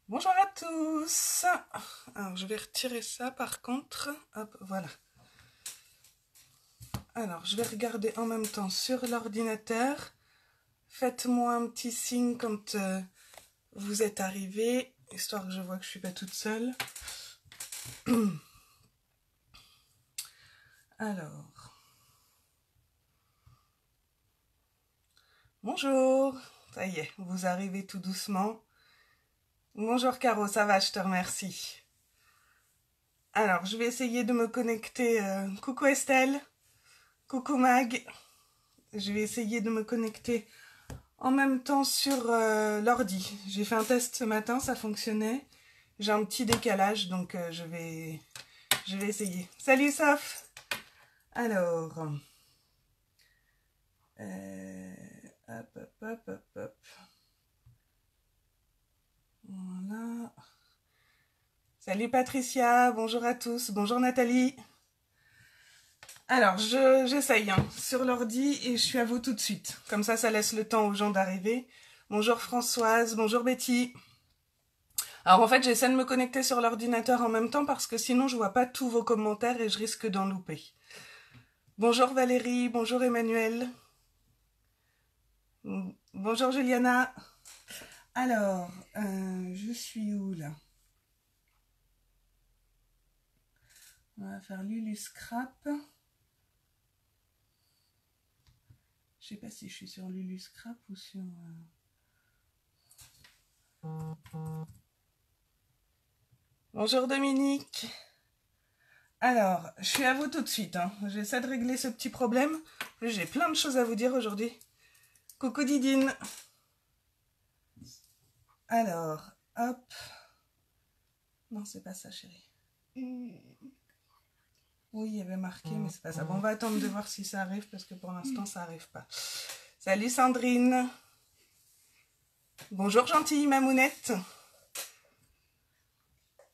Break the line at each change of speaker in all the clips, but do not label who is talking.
Bonjour à tous. Alors, je vais retirer ça par contre. Hop, voilà. Alors, je vais regarder en même temps sur l'ordinateur. Faites-moi un petit signe quand vous êtes arrivés, histoire que je vois que je suis pas toute seule. Alors. Bonjour. Ça y est, vous arrivez tout doucement. Bonjour Caro, ça va, je te remercie. Alors, je vais essayer de me connecter. Coucou Estelle. Coucou Mag. Je vais essayer de me connecter en même temps sur l'ordi. J'ai fait un test ce matin, ça fonctionnait. J'ai un petit décalage, donc je vais essayer. Salut Saf. Alors, hop, hop, hop, hop, hop. Voilà. Salut Patricia, bonjour à tous, bonjour Nathalie. Alors, j'essaye sur l'ordi et je suis à vous tout de suite. Comme ça laisse le temps aux gens d'arriver. Bonjour Françoise, bonjour Betty. Alors en fait, j'essaie de me connecter sur l'ordinateur en même temps parce que sinon je vois pas tous vos commentaires et je risque d'en louper. Bonjour Valérie, bonjour Emmanuel. Bonjour Juliana. Alors, je suis où là? On va faire Lulu Scrap. Je sais pas si je suis sur Lulu Scrap ou sur... Bonjour Dominique. Alors, je suis à vous tout de suite. J'essaie de régler ce petit problème. J'ai plein de choses à vous dire aujourd'hui. Coucou Didine. Alors, hop. Non, c'est pas ça, chérie. Oui, il y avait marqué, mais c'est pas ça. Bon, on va attendre de voir si ça arrive, parce que pour l'instant, ça arrive pas. Salut Sandrine. Bonjour gentille Mamounette.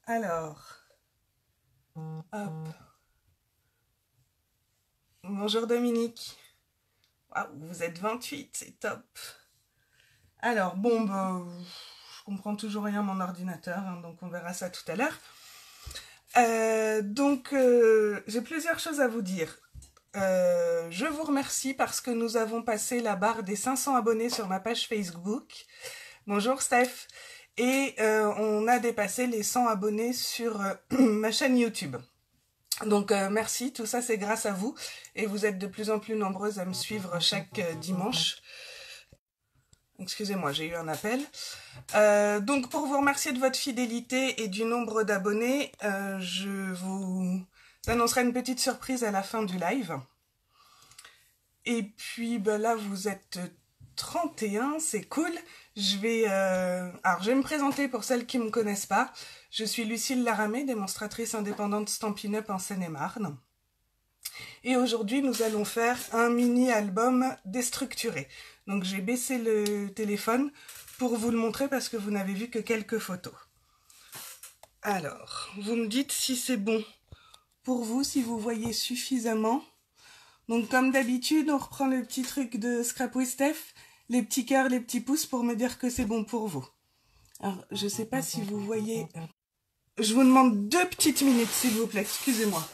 Alors, hop. Bonjour Dominique. Waouh, vous êtes 28, c'est top. Alors, bon, je comprends toujours rien à mon ordinateur, donc on verra ça tout à l'heure. J'ai plusieurs choses à vous dire. Je vous remercie parce que nous avons passé la barre des 500 abonnés sur ma page Facebook. Bonjour Steph. Et on a dépassé les 100 abonnés sur ma chaîne YouTube. Donc merci, tout ça c'est grâce à vous. Et vous êtes de plus en plus nombreuses à me suivre chaque dimanche. Excusez-moi, j'ai eu un appel. Donc pour vous remercier de votre fidélité et du nombre d'abonnés, je vous annoncerai une petite surprise à la fin du live. Et puis là vous êtes 31, c'est cool. Alors je vais me présenter pour celles qui ne me connaissent pas. Je suis Lucille Laramé, démonstratrice indépendante Stampin' Up en Seine-et-Marne. Et aujourd'hui, nous allons faire un mini-album déstructuré. Donc j'ai baissé le téléphone pour vous le montrer parce que vous n'avez vu que quelques photos. Alors, vous me dites si c'est bon pour vous, si vous voyez suffisamment. Donc comme d'habitude, on reprend le petit truc de Scrap with Steph, les petits cœurs, les petits pouces pour me dire que c'est bon pour vous. Alors, je ne sais pas si vous voyez... Je vous demande 2 petites minutes, s'il vous plaît, excusez-moi.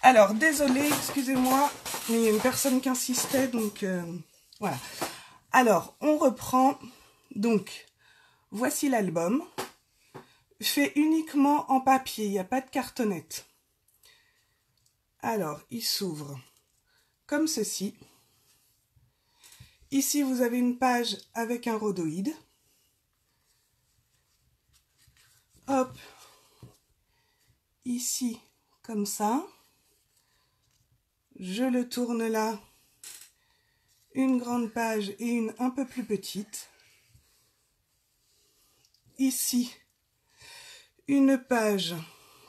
Alors, désolé, excusez-moi, mais il y a une personne qui insistait, donc voilà. Alors, on reprend. Donc, voici l'album. Fait uniquement en papier, il n'y a pas de cartonnette. Alors, il s'ouvre comme ceci. Ici, vous avez une page avec un rhodoïde. Hop. Ici, comme ça. Je le tourne là. Une grande page et une un peu plus petite. Ici, une page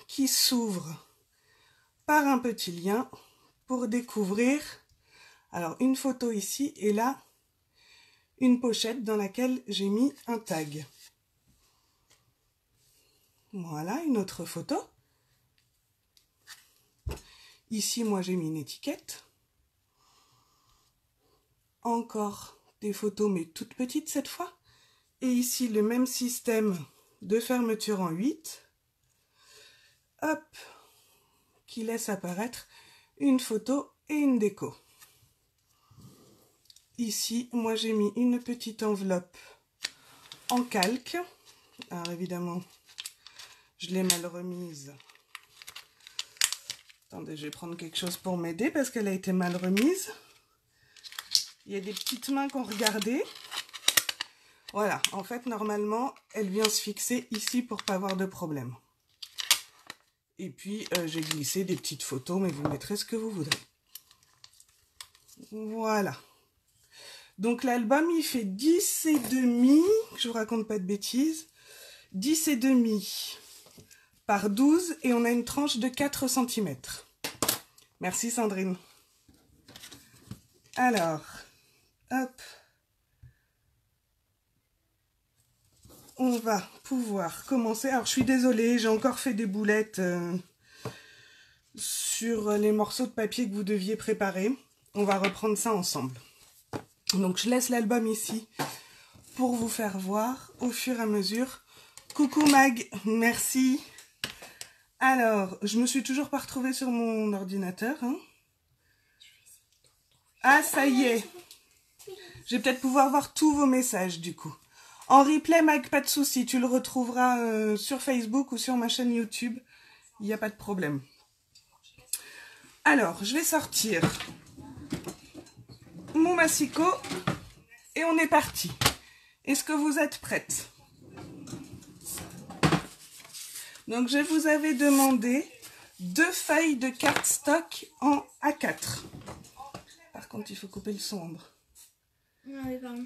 qui s'ouvre par un petit lien pour découvrir, alors une photo ici et là, une pochette dans laquelle j'ai mis un tag. Voilà, une autre photo. Ici, moi, j'ai mis une étiquette. Encore des photos, mais toutes petites cette fois. Et ici, le même système de fermeture en 8. Hop, qui laisse apparaître une photo et une déco. Ici, moi, j'ai mis une petite enveloppe en calque. Alors, évidemment, je l'ai mal remise. Attendez, je vais prendre quelque chose pour m'aider parce qu'elle a été mal remise. Il y a des petites mains qui ont regardé. Voilà, en fait, normalement, elle vient se fixer ici pour pas avoir de problème. Et puis, j'ai glissé des petites photos, mais vous mettrez ce que vous voudrez. Voilà. Donc, l'album, il fait 10,5, que je vous raconte pas de bêtises, 10,5 par 12, et on a une tranche de 4 cm. Merci, Sandrine. Alors, hop. On va pouvoir commencer. Alors, je suis désolée, j'ai encore fait des boulettes sur les morceaux de papier que vous deviez préparer. On va reprendre ça ensemble. Donc, je laisse l'album ici pour vous faire voir au fur et à mesure. Coucou Mag, merci. Alors, je me suis toujours pas retrouvée sur mon ordinateur. Hein. Ah, ça y est. Je vais peut-être pouvoir voir tous vos messages du coup. En replay, Mag, pas de souci, tu le retrouveras sur Facebook ou sur ma chaîne YouTube. Il n'y a pas de problème. Alors, je vais sortir mon massicot et on est parti. Est-ce que vous êtes prêtes? Donc, je vous avais demandé 2 feuilles de cardstock en A4. Par contre, il faut couper le son, Ambre.
Non, mais pardon.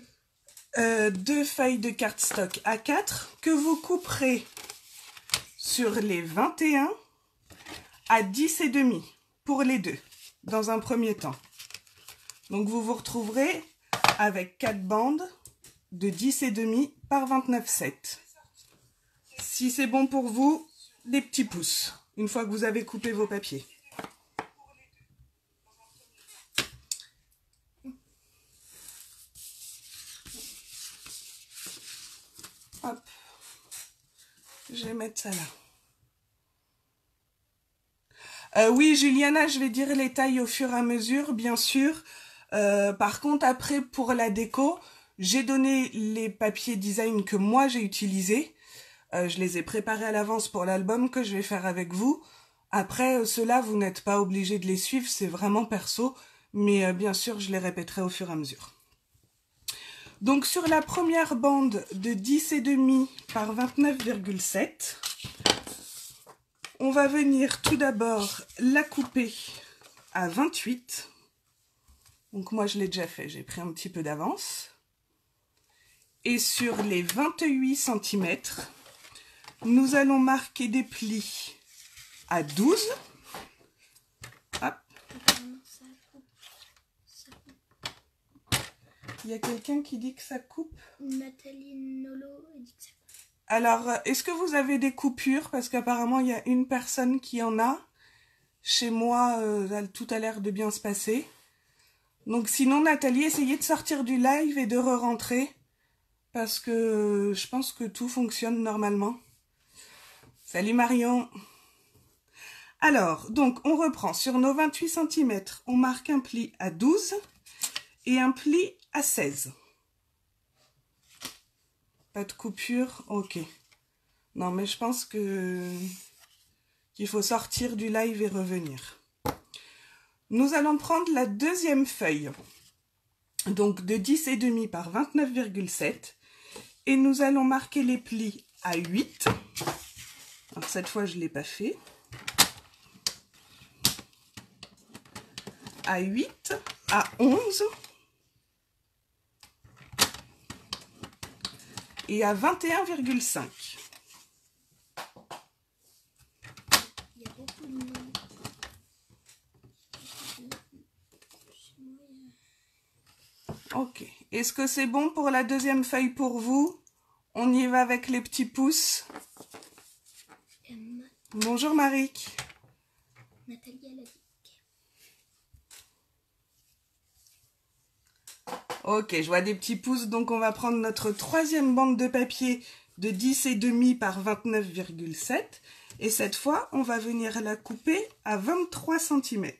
2 feuilles de cardstock A4 que vous couperez sur les 21 à 10,5 pour les deux, dans un premier temps. Donc, vous vous retrouverez avec 4 bandes de 10,5 par 29,7. Si c'est bon pour vous, des petits pouces, une fois que vous avez coupé vos papiers. Hop, je vais mettre ça là. Oui, Juliana, je vais dire les tailles au fur et à mesure, bien sûr. Par contre, après, pour la déco, j'ai donné les papiers design que moi j'ai utilisés. Je les ai préparés à l'avance pour l'album que je vais faire avec vous. Après, ceux-là, vous n'êtes pas obligés de les suivre, c'est vraiment perso. Mais bien sûr, je les répéterai au fur et à mesure. Donc, sur la première bande de 10,5 par 29,7, on va venir tout d'abord la couper à 28. Donc, moi, je l'ai déjà fait, j'ai pris un petit peu d'avance. Et sur les 28 cm, nous allons marquer des plis à 12. Hop. Il y a quelqu'un qui dit que ça coupe.
Nathalie Nolo dit que ça coupe.
Alors, est-ce que vous avez des coupures? Parce qu'apparemment, il y a une personne qui en a. Chez moi, tout a l'air de bien se passer. Donc, sinon, Nathalie, essayez de sortir du live et de re-rentrer. Parce que je pense que tout fonctionne normalement. Salut Marion. Alors, donc, on reprend. Sur nos 28 cm, on marque un pli à 12 et un pli à 16. Pas de coupure? Ok. Non, mais je pense qu'il faut sortir du live et revenir. Nous allons prendre la deuxième feuille. Donc, de 10,5 par 29,7. Et nous allons marquer les plis à 8. Alors, cette fois, je ne l'ai pas fait. À 8, à 11 et à 21,5.
Il y a beaucoup de monde.
Ok. Est-ce que c'est bon pour la deuxième feuille pour vous? On y va avec les petits pouces. Bonjour Maric.
Nathalie, elle a dit.
Ok, je vois des petits pouces, donc on va prendre notre troisième bande de papier de 10,5 par 29,7. Et cette fois, on va venir la couper à 23 cm.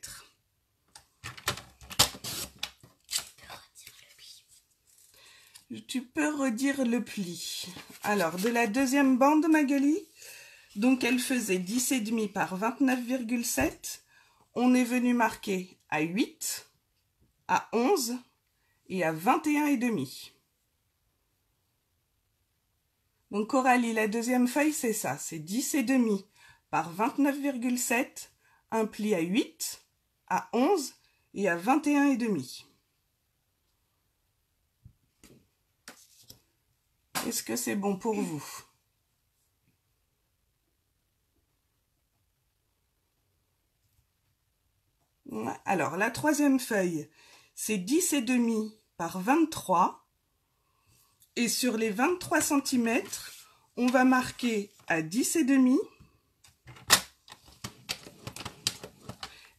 Tu peux redire le pli. Alors, de la deuxième bande, Magali, donc elle faisait 10,5 par 29,7. On est venu marquer à 8, à 11 et à 21,5. Donc Coralie, la deuxième feuille, c'est ça. C'est 10,5 par 29,7, un pli à 8, à 11 et à 21,5. Est-ce que c'est bon pour vous? Alors, la troisième feuille, c'est 10,5 par 23. Et sur les 23 cm, on va marquer à 10,5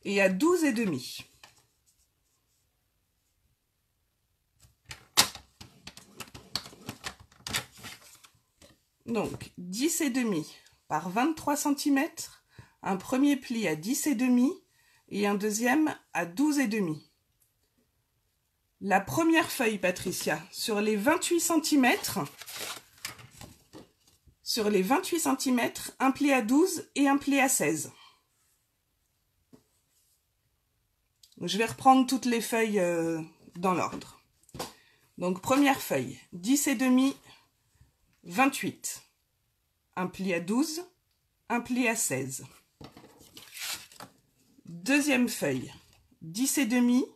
et à 12,5. Donc, 10,5 par 23 cm, un premier pli à 10,5 et un deuxième à 12,5. La première feuille, Patricia, sur les 28 cm, un pli à 12 et un pli à 16. Je vais reprendre toutes les feuilles dans l'ordre. Donc, première feuille, 10,5, 28. Un pli à 12, un pli à 16. Deuxième feuille, 10,5,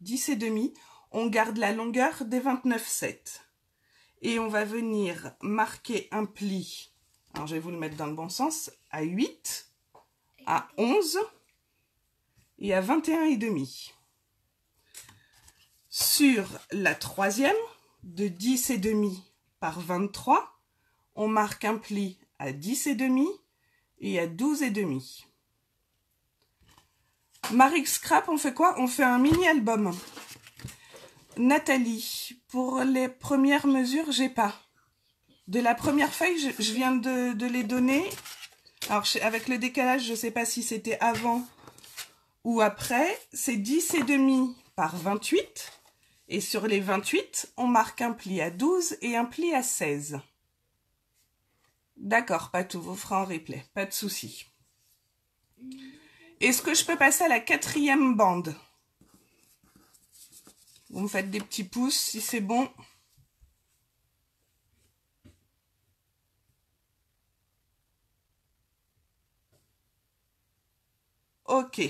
10,5, on garde la longueur des 29,7. Et on va venir marquer un pli, alors je vais vous le mettre dans le bon sens, à 8, à 11 et à 21,5. Sur la troisième, de 10,5 par 23, on marque un pli à 10,5 et à 12,5. Marie Scrap, on fait quoi? On fait un mini-album. Nathalie, pour les premières mesures, j'ai pas. De la première feuille, je viens de les donner. Alors, avec le décalage, je ne sais pas si c'était avant ou après. C'est 10,5 par 28. Et sur les 28, on marque un pli à 12 et un pli à 16. D'accord, pas tout, vous ferez en replay, pas de souci. Est-ce que je peux passer à la quatrième bande? Vous me faites des petits pouces si c'est bon. Ok.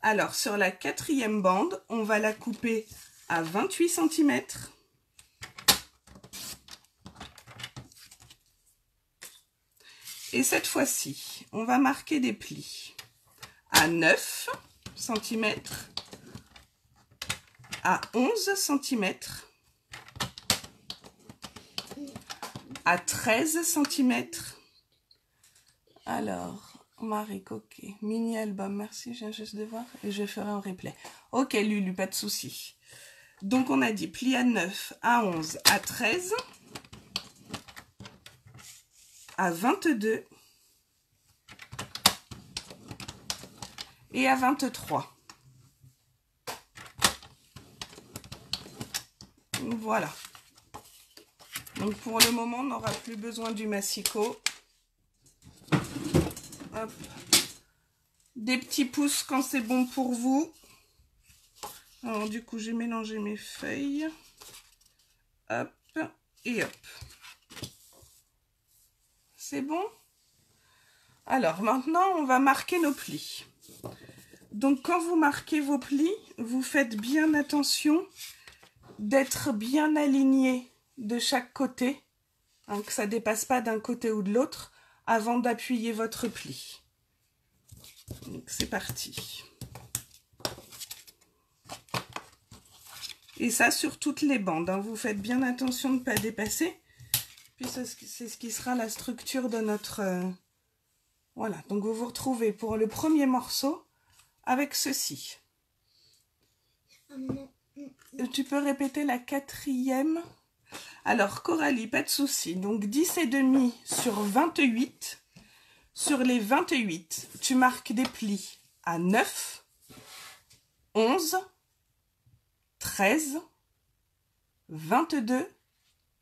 Alors, sur la quatrième bande, on va la couper à 28 cm. Et cette fois-ci, on va marquer des plis à 9 cm, à 11 cm, à 13 cm. Alors, Marie, ok, mini-album, merci, je viens juste de voir et je ferai un replay. Ok, Lulu, pas de souci. Donc, on a dit pli à 9, à 11, à 13, à 22 et à 23. Voilà. Donc, pour le moment, on n'aura plus besoin du massicot. Hop. Des petits pouces quand c'est bon pour vous. Alors du coup, j'ai mélangé mes feuilles. Hop et hop. C'est bon? Alors maintenant, on va marquer nos plis. Donc quand vous marquez vos plis, vous faites bien attention d'être bien aligné de chaque côté, hein, que ça ne dépasse pas d'un côté ou de l'autre, avant d'appuyer votre pli. Donc c'est parti. Et ça sur toutes les bandes, hein. Vous faites bien attention de ne pas dépasser. Puis c'est ce qui sera la structure de notre... Voilà, donc vous vous retrouvez pour le premier morceau avec ceci. Tu peux répéter la quatrième? Alors Coralie, pas de souci. Donc 10,5 sur 28. Sur les 28, tu marques des plis à 9, 11, 13, 22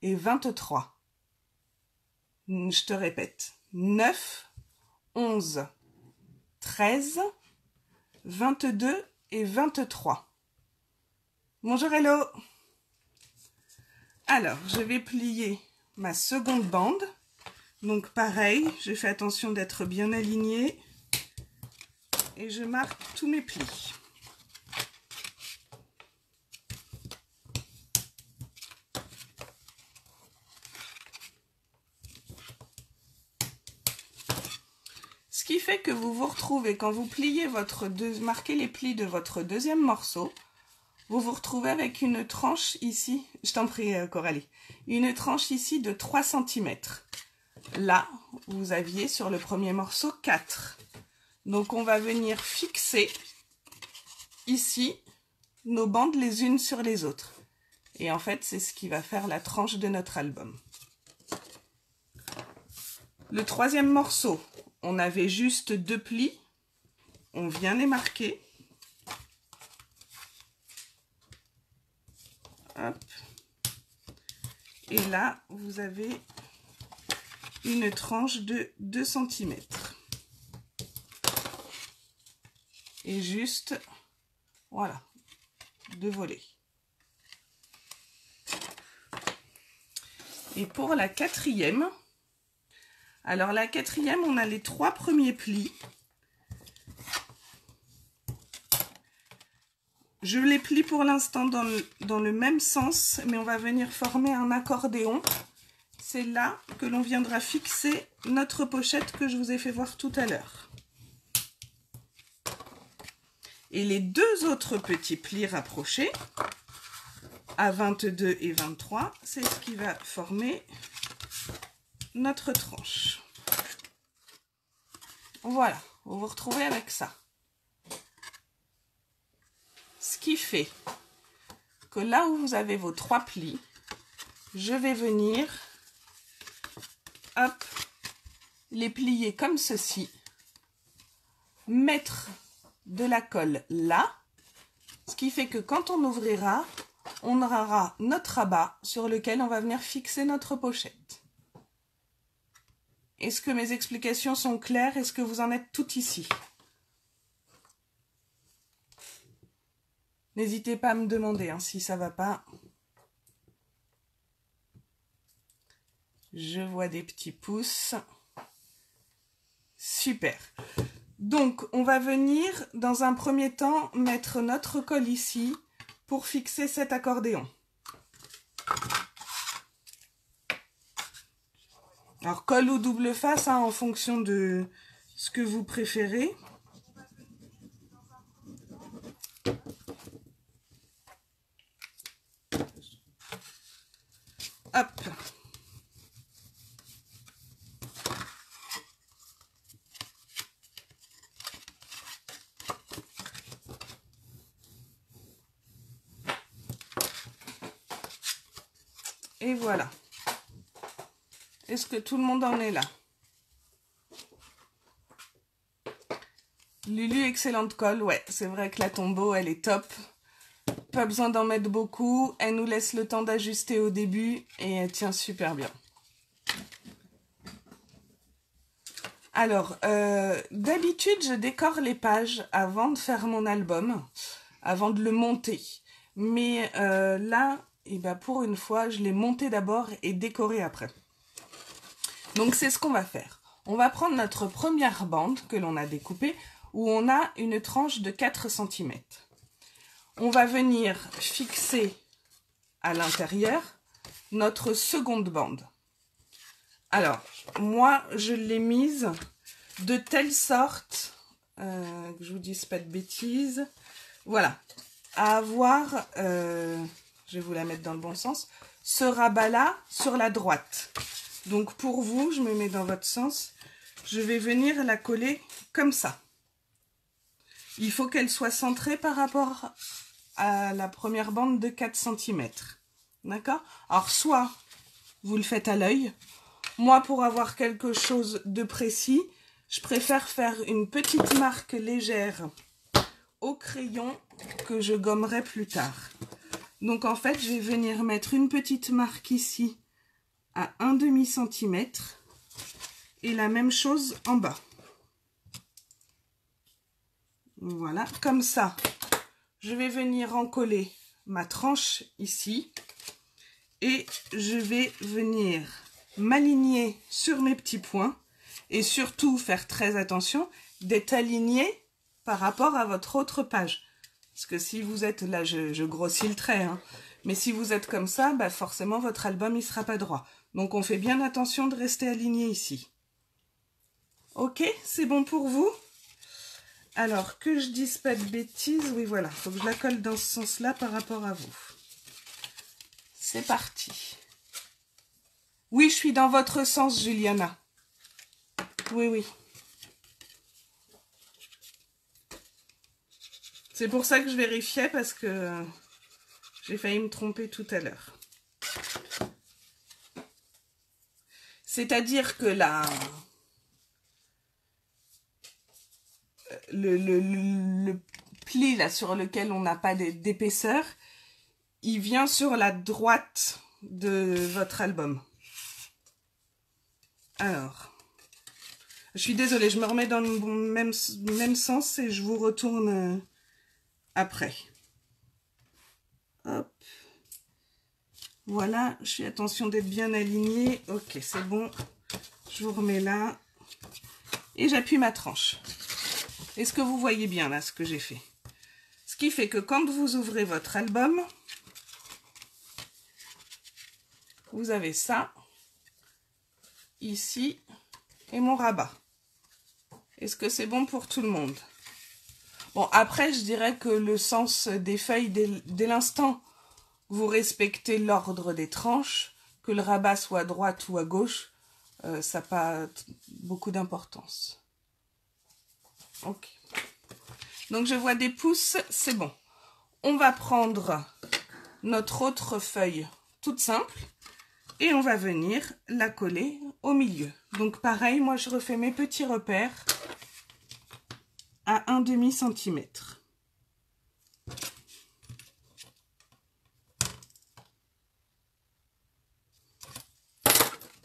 et 23. Je te répète. 9, 11, 13, 22 et 23. Bonjour Hello. Alors, je vais plier ma seconde bande. Donc pareil, je fais attention d'être bien alignée. Et je marque tous mes plis. Ce qui fait que vous vous retrouvez, quand vous pliez marquez les plis de votre deuxième morceau, vous vous retrouvez avec une tranche ici, je t'en prie Coralie, une tranche ici de 3 cm. Là, vous aviez sur le premier morceau 4. Donc on va venir fixer ici nos bandes les unes sur les autres. Et en fait, c'est ce qui va faire la tranche de notre album. Le troisième morceau, on avait juste 2 plis. On vient les marquer. Hop. Et là, vous avez une tranche de 2 cm. Et juste, voilà, 2 volets. Et pour la quatrième, alors la quatrième, on a les 3 premiers plis. Je les plie pour l'instant dans le même sens, mais on va venir former un accordéon. C'est là que l'on viendra fixer notre pochette que je vous ai fait voir tout à l'heure. Et les 2 autres petits plis rapprochés, à 22 et 23, c'est ce qui va former notre tranche. Voilà, vous vous retrouvez avec ça. Ce qui fait que là où vous avez vos 3 plis, je vais venir, hop, les plier comme ceci, mettre de la colle là, ce qui fait que quand on ouvrira, on aura notre rabat sur lequel on va venir fixer notre pochette. Est-ce que mes explications sont claires? Est-ce que vous en êtes tout ici? N'hésitez pas à me demander hein, si ça ne va pas. Je vois des petits pouces. Super. Donc, on va venir, dans un premier temps, mettre notre colle ici pour fixer cet accordéon. Alors, colle ou double face, hein, en fonction de ce que vous préférez. Hop. Et voilà. Est-ce que tout le monde en est là? Lulu, excellente colle. Ouais, c'est vrai que la tombeau, elle est top. Pas besoin d'en mettre beaucoup. Elle nous laisse le temps d'ajuster au début et elle tient super bien. Alors, d'habitude, je décore les pages avant de faire mon album, avant de le monter. Mais là, eh ben, pour une fois, je l'ai monté d'abord et décoré après. Donc, c'est ce qu'on va faire. On va prendre notre première bande que l'on a découpée, où on a une tranche de 4 cm. On va venir fixer à l'intérieur notre seconde bande. Alors, moi, je l'ai mise de telle sorte, que je vous dise pas de bêtises, voilà, à avoir je vais vous la mettre dans le bon sens, ce rabat-là sur la droite. Donc pour vous, je me mets dans votre sens, je vais venir la coller comme ça. Il faut qu'elle soit centrée par rapport à la première bande de 4 cm. D'accord? Alors soit vous le faites à l'œil. Moi, pour avoir quelque chose de précis, je préfère faire une petite marque légère au crayon que je gommerai plus tard. Donc en fait, je vais venir mettre une petite marque ici à 1/2 cm et la même chose en bas. Voilà, comme ça, je vais venir en coller ma tranche ici et je vais venir m'aligner sur mes petits points et surtout faire très attention d'être aligné par rapport à votre autre page. Parce que si vous êtes là, je grossis le trait, hein, mais si vous êtes comme ça, bah forcément votre album il sera pas droit. Donc on fait bien attention de rester aligné ici. Ok, c'est bon pour vous? Alors, que je dise pas de bêtises, oui voilà, il faut que je la colle dans ce sens-là par rapport à vous. C'est parti. Oui, je suis dans votre sens, Juliana. Oui, oui. C'est pour ça que je vérifiais, parce que j'ai failli me tromper tout à l'heure. C'est-à-dire que là, le pli là sur lequel on n'a pas d'épaisseur, il vient sur la droite de votre album. Alors, je suis désolée, je me remets dans le même sens et je vous retourne après. Hop. Voilà, je fais attention d'être bien alignée. Ok, c'est bon. Je vous remets là. Et j'appuie ma tranche. Est-ce que vous voyez bien là ce que j'ai fait? Ce qui fait que quand vous ouvrez votre album, vous avez ça, ici, et mon rabat. Est-ce que c'est bon pour tout le monde? Bon, après, je dirais que le sens des feuilles, dès l'instant vous respectez l'ordre des tranches, que le rabat soit à droite ou à gauche, ça n'a pas beaucoup d'importance. Ok. Donc, je vois des pouces, c'est bon. On va prendre notre autre feuille toute simple et on va venir la coller au milieu. Donc, pareil, moi, je refais mes petits repères à 1/2 cm.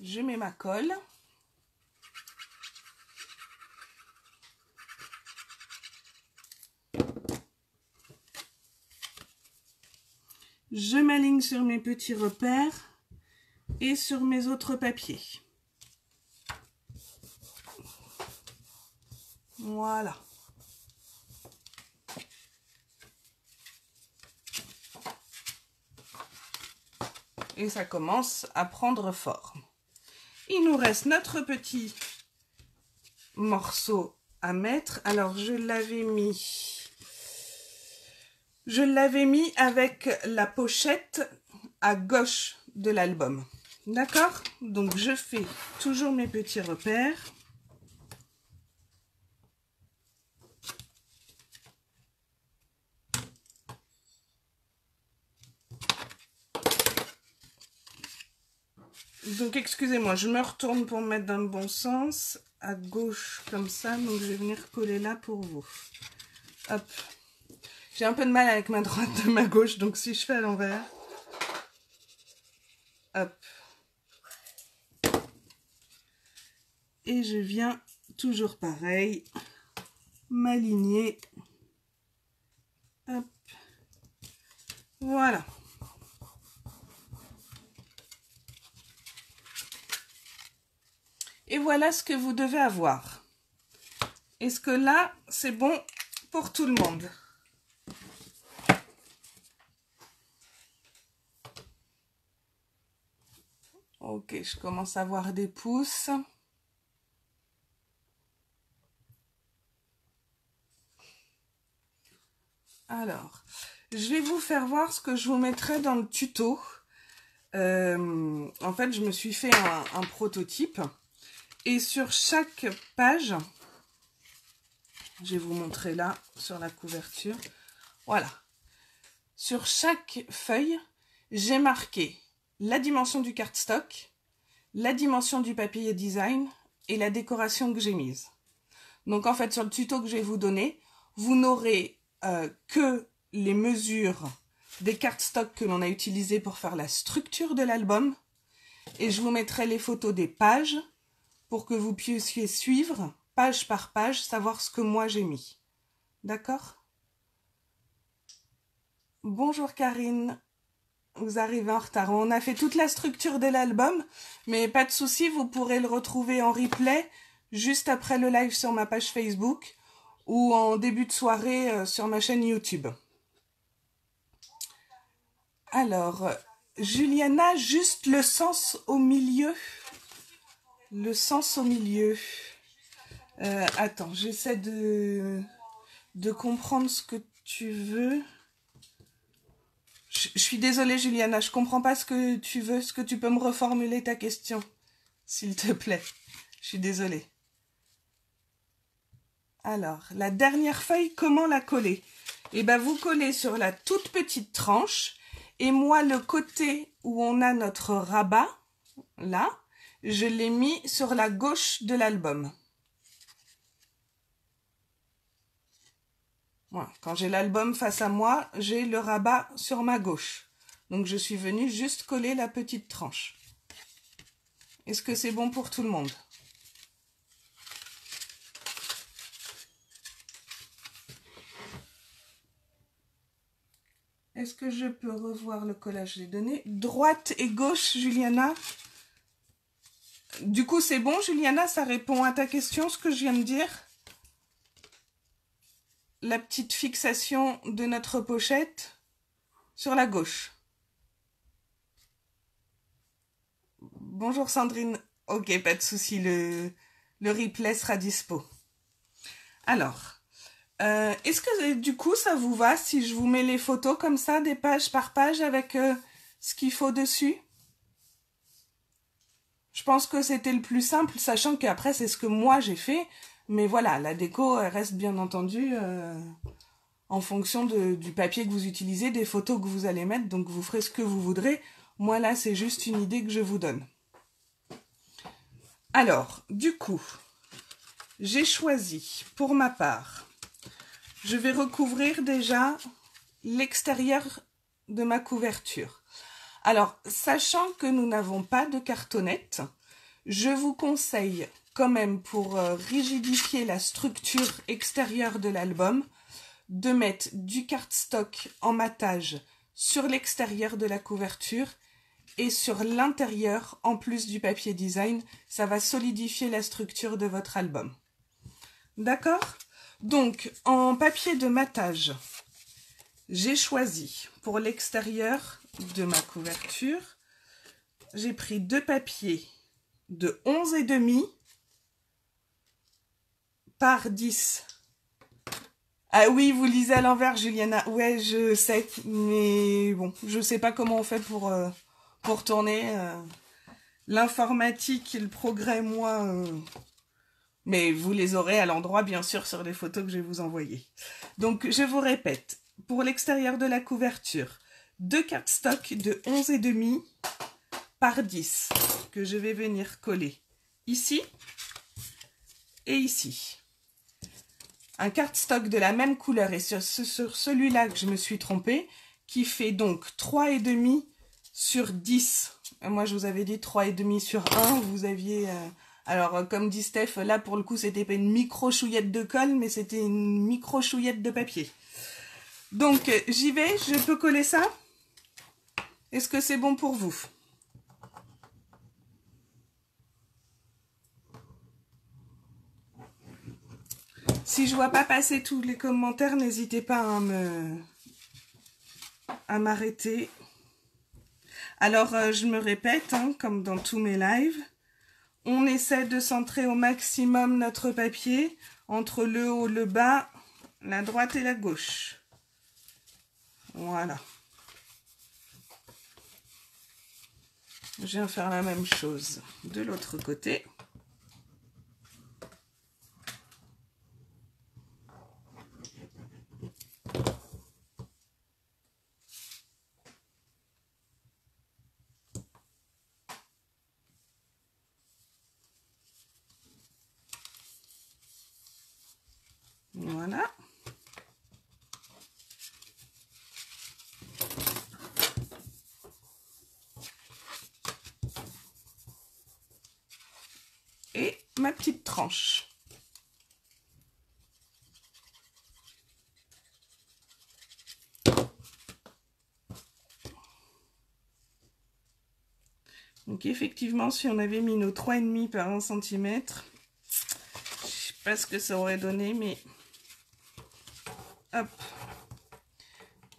Je mets ma colle. Je m'aligne sur mes petits repères et sur mes autres papiers. Voilà. Et ça commence à prendre forme. Il nous reste notre petit morceau à mettre. Alors, je l'avais mis avec la pochette à gauche de l'album. D'accord? Donc, je fais toujours mes petits repères. Donc, excusez-moi, je me retourne pour me mettre dans le bon sens. À gauche, comme ça. Donc, je vais venir coller là pour vous. Hop. J'ai un peu de mal avec ma droite de ma gauche, donc si je fais à l'envers. Hop. Et je viens, toujours pareil, m'aligner. Hop. Voilà. Et voilà ce que vous devez avoir. Est-ce que là, c'est bon pour tout le monde? Ok, je commence à voir des pouces. Alors, je vais vous faire voir ce que je vous mettrai dans le tuto. En fait, je me suis fait un prototype. Et sur chaque page, je vais vous montrer là, sur la couverture. Voilà. Sur chaque feuille, j'ai marqué la dimension du cardstock, la dimension du papier design et la décoration que j'ai mise. Donc en fait, sur le tuto que je vais vous donner, vous n'aurez que les mesures des cardstocks que l'on a utilisés pour faire la structure de l'album. Et je vous mettrai les photos des pages pour que vous puissiez suivre, page par page, savoir ce que moi j'ai mis. D'accord? Bonjour Karine, vous arrivez en retard. On a fait toute la structure de l'album, mais pas de souci, vous pourrez le retrouver en replay juste après le live sur ma page Facebook ou en début de soirée sur ma chaîne YouTube. Alors, Juliana, juste le sens au milieu. Le sens au milieu. Attends, j'essaie de comprendre ce que tu veux. Je suis désolée, Juliana, je comprends pas ce que tu veux. Est-ce que tu peux me reformuler ta question, s'il te plaît? Je suis désolée. Alors, la dernière feuille, comment la coller? Eh bien, vous collez sur la toute petite tranche. Et moi, le côté où on a notre rabat, là, je l'ai mis sur la gauche de l'album. Voilà. Quand j'ai l'album face à moi, j'ai le rabat sur ma gauche. Donc, je suis venue juste coller la petite tranche. Est-ce que c'est bon pour tout le monde? Est-ce que je peux revoir le collage des données? Droite et gauche, Juliana? Du coup, c'est bon, Juliana? Ça répond à ta question, ce que je viens de dire? La petite fixation de notre pochette sur la gauche. Bonjour Sandrine. Ok, pas de souci, le replay sera dispo. Alors, est-ce que du coup ça vous va si je vous mets les photos comme ça, des pages par page avec ce qu'il faut dessus? Je pense que c'était le plus simple, sachant qu'après c'est ce que moi j'ai fait. Mais voilà, la déco elle reste bien entendu en fonction du papier que vous utilisez, des photos que vous allez mettre, donc vous ferez ce que vous voudrez. Moi là c'est juste une idée que je vous donne. Alors, du coup, j'ai choisi pour ma part, je vais recouvrir déjà l'extérieur de ma couverture. Alors, sachant que nous n'avons pas de cartonnette, je vous conseille quand même pour rigidifier la structure extérieure de l'album, de mettre du cardstock en matage sur l'extérieur de la couverture et sur l'intérieur, en plus du papier design, ça va solidifier la structure de votre album. D'accord? Donc, en papier de matage, j'ai choisi pour l'extérieur de ma couverture, j'ai pris deux papiers de 11,5 par 10. Ah oui, vous lisez à l'envers, Juliana. Ouais, je sais, mais bon, je sais pas comment on fait pour tourner. L'informatique, le progrès, moi... Mais vous les aurez à l'endroit, bien sûr, sur les photos que je vais vous envoyer. Donc, je vous répète, pour l'extérieur de la couverture, deux cardstock de 11,5 par 10 que je vais venir coller ici et ici. Un cardstock de la même couleur et sur celui-là que je me suis trompée, qui fait donc 3,5 sur 10. Moi, je vous avais dit 3,5 sur 1. Vous aviez... alors, comme dit Steph, là, pour le coup, c'était pas une micro-chouillette de colle, mais c'était une micro-chouillette de papier. Donc, j'y vais. Je peux coller ça? Est-ce que c'est bon pour vous? Si je vois pas passer tous les commentaires, n'hésitez pas à m'arrêter. Alors, je me répète, hein, comme dans tous mes lives, on essaie de centrer au maximum notre papier entre le haut, le bas, la droite et la gauche. Voilà. Je viens faire la même chose de l'autre côté. Voilà. Et ma petite tranche. Donc effectivement, si on avait mis nos 3,5 par 1 cm, je sais pas ce que ça aurait donné, mais hop.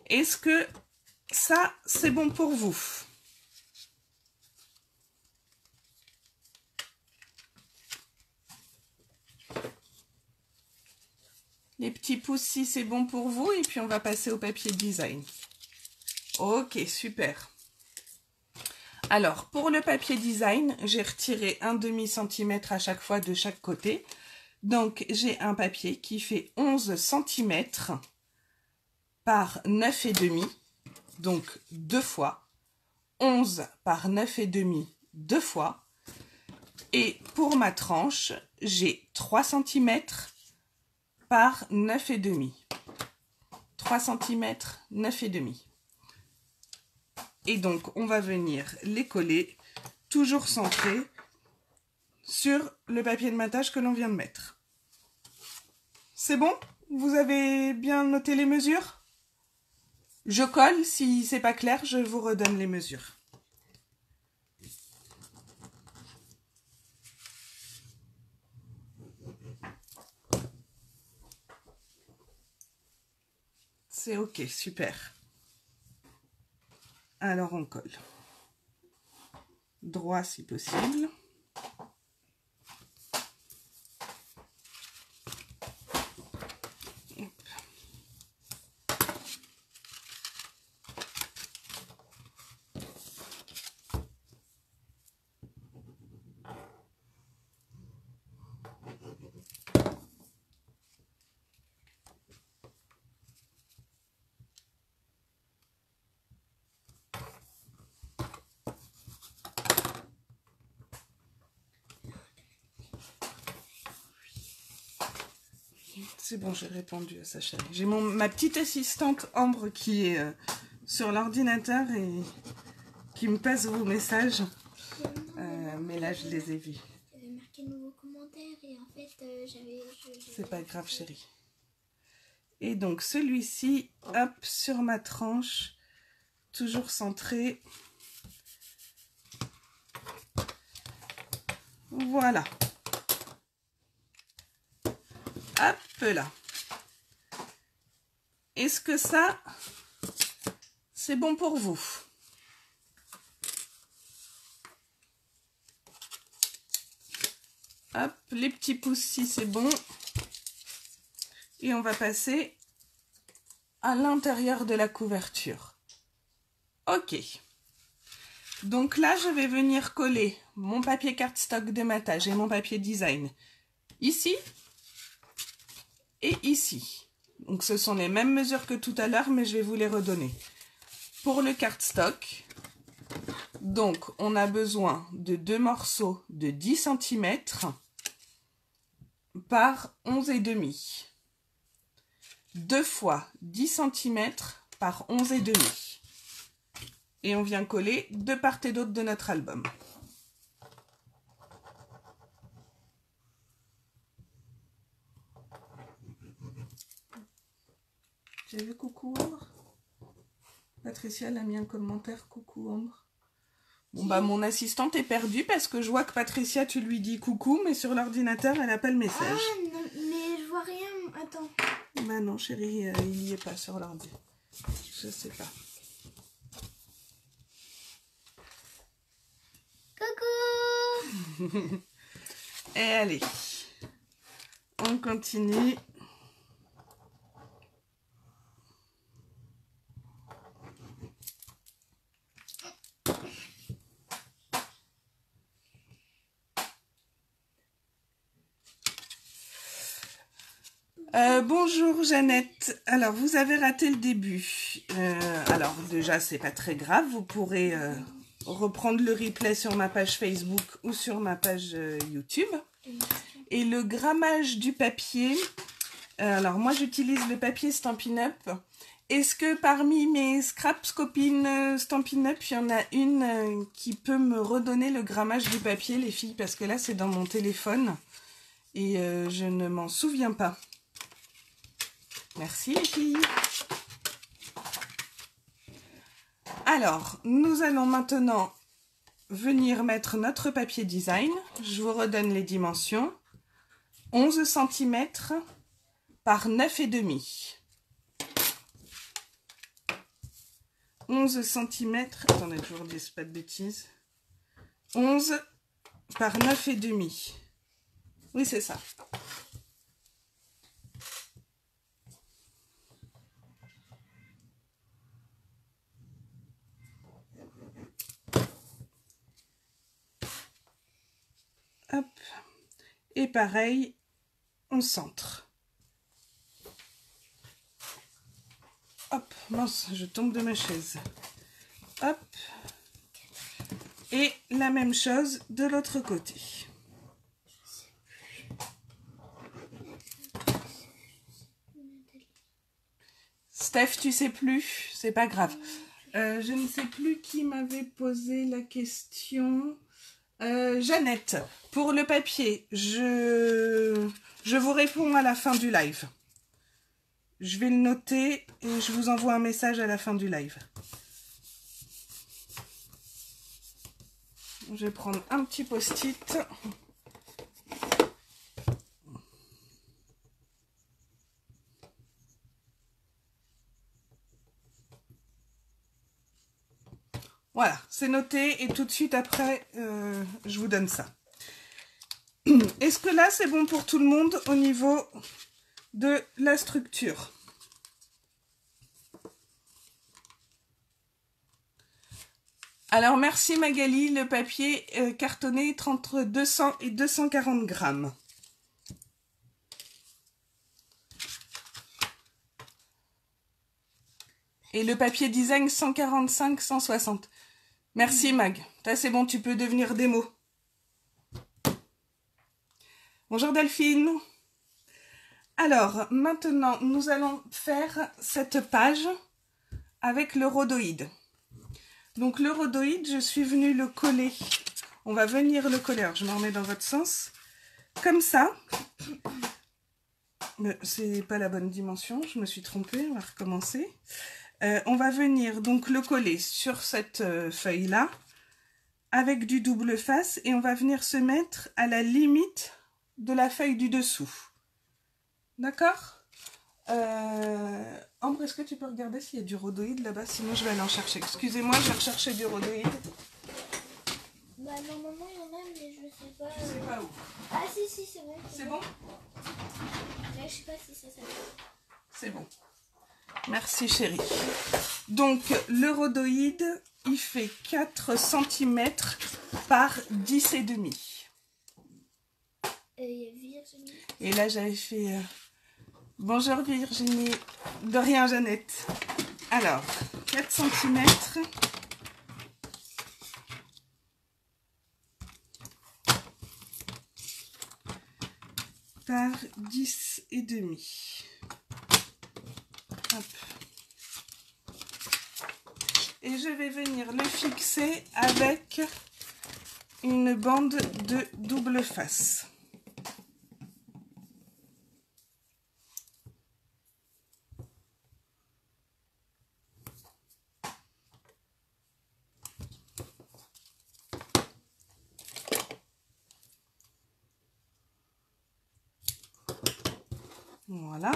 Est-ce que ça, c'est bon pour vous? Les petits pouces, si c'est bon pour vous, et puis on va passer au papier design. Ok, super. Alors, pour le papier design, j'ai retiré un demi-centimètre à chaque fois de chaque côté. Donc, j'ai un papier qui fait 11 cm par 9,5. Donc, 2 fois. 11 par 9,5, 2 fois. Et pour ma tranche, j'ai 3 cm par 9,5. 3 cm, 9,5. Et donc, on va venir les coller, toujours centrés sur le papier de matage que l'on vient de mettre. C'est bon? Vous avez bien noté les mesures? Je colle, si c'est pas clair, je vous redonne les mesures. C'est ok, super. Alors on colle. Droit si possible. C'est bon, j'ai répondu à sa chérie. J'ai ma petite assistante Ambre qui est sur l'ordinateur et qui me passe vos messages. Mais là, je les ai vus.
J'avais marqué nouveaux commentaires et en fait,
C'est pas grave, chérie. Et donc, celui-ci, hop, sur ma tranche, toujours centré. Voilà. Hop là. Est-ce que ça, c'est bon pour vous? Hop, les petits pouces si c'est bon. Et on va passer à l'intérieur de la couverture. Ok. Donc là, je vais venir coller mon papier cardstock de matage et mon papier design ici et ici. Donc ce sont les mêmes mesures que tout à l'heure, mais je vais vous les redonner. Pour le cardstock, donc on a besoin de 2 morceaux de 10 cm par 11,5. 2 fois 10 cm par 11,5. Et on vient coller de part et d'autre de notre album. Tu as vu coucou Ambre? Patricia elle a mis un commentaire coucou Ambre. Bon bah mon assistante est perdue parce que je vois que Patricia tu lui dis coucou mais sur l'ordinateur elle n'a pas le message.
Ah non, mais je vois rien. Attends.
Bah non chérie, il n'y est pas sur l'ordi. Je sais pas.
Coucou.
Et allez, on continue. Bonjour Jeannette. Alors, vous avez raté le début. Alors, déjà, c'est pas très grave. Vous pourrez reprendre le replay sur ma page Facebook ou sur ma page YouTube. Et le grammage du papier. Alors, moi, j'utilise le papier Stampin' Up. Est-ce que parmi mes scraps copines Stampin' Up, il y en a une qui peut me redonner le grammage du papier, les filles? Parce que là, c'est dans mon téléphone et je ne m'en souviens pas. Merci les filles. Alors, nous allons maintenant venir mettre notre papier design. Je vous redonne les dimensions. 11 cm par 9,5. 11 cm, attendez, je vous redis pas de bêtises. 11 par 9,5. Oui, c'est ça. Hop. Et pareil, on centre. Hop, mince, je tombe de ma chaise. Hop. Et la même chose de l'autre côté. Steph, tu sais plus? C'est pas grave. Je ne sais plus qui m'avait posé la question. Jeannette, pour le papier, je vous réponds à la fin du live. Je vais le noter et je vous envoie un message à la fin du live. Je vais prendre un petit post-it. Voilà, c'est noté et tout de suite après, je vous donne ça. Est-ce que là, c'est bon pour tout le monde au niveau de la structure? Alors, merci Magali, le papier cartonné est entre 200 et 240 grammes. Et le papier design 145-160. Merci Mag. Là, c'est bon, tu peux devenir démo. Bonjour Delphine. Alors, maintenant, nous allons faire cette page avec le rhodoïde. Donc, le rhodoïde, je suis venue le coller. On va venir le coller. Alors, je me remets dans votre sens. Comme ça. C'est pas la bonne dimension. Je me suis trompée. On va recommencer. On va venir donc le coller sur cette feuille-là avec du double face et on va venir se mettre à la limite de la feuille du dessous. D'accord? Ambre, est-ce que tu peux regarder s'il y a du rhodoïde là-bas? Sinon, je vais aller en chercher. Excusez-moi, je vais rechercher du rhodoïde.
Bah, normalement, il y en a, mais je sais pas.
Je sais pas où.
Ah, si, c'est bon.
C'est bon?
Mais je sais pas si ça s'appelle.
C'est bon. Merci chérie. Donc le rhodoïde, il fait 4 cm par 10,5.
Virginie.
Et là j'avais fait... Bonjour Virginie. De rien Jeannette. Alors, 4 cm par 10,5. Hop. Et je vais venir le fixer avec une bande de double face. Voilà.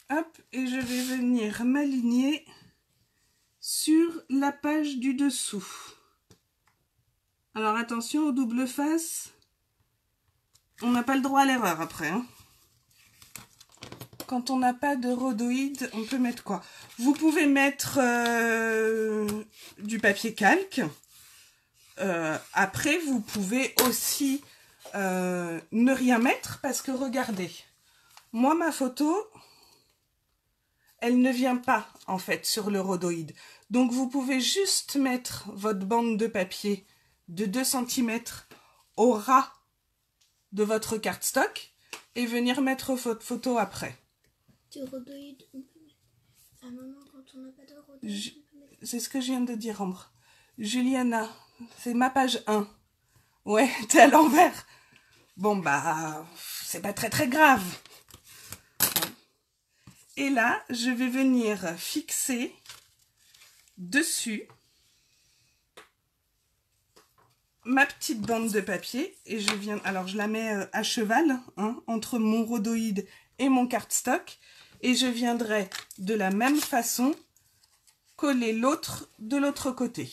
Hop, et je vais venir m'aligner sur la page du dessous. Alors attention au double face, on n'a pas le droit à l'erreur après. Hein. Quand on n'a pas de rhodoïde, on peut mettre quoi? Vous pouvez mettre du papier calque après, vous pouvez aussi ne rien mettre parce que regardez, moi ma photo, elle ne vient pas en fait sur le rhodoïde. Donc vous pouvez juste mettre votre bande de papier de 2 cm au ras de votre cardstock et venir mettre votre photo après.
Du rhodoïde, on peut mettre. À un moment, quand on n'a pas de rhodoïde, on peut mettre.
C'est ce que je viens de dire, Ambre. Juliana, c'est ma page 1. Ouais, t'es à l'envers. Bon, bah, c'est pas très grave. Et là, je vais venir fixer dessus ma petite bande de papier. Et je viens, alors je la mets à cheval, hein, entre mon rhodoïde et mon cardstock. Et je viendrai de la même façon coller l'autre de l'autre côté.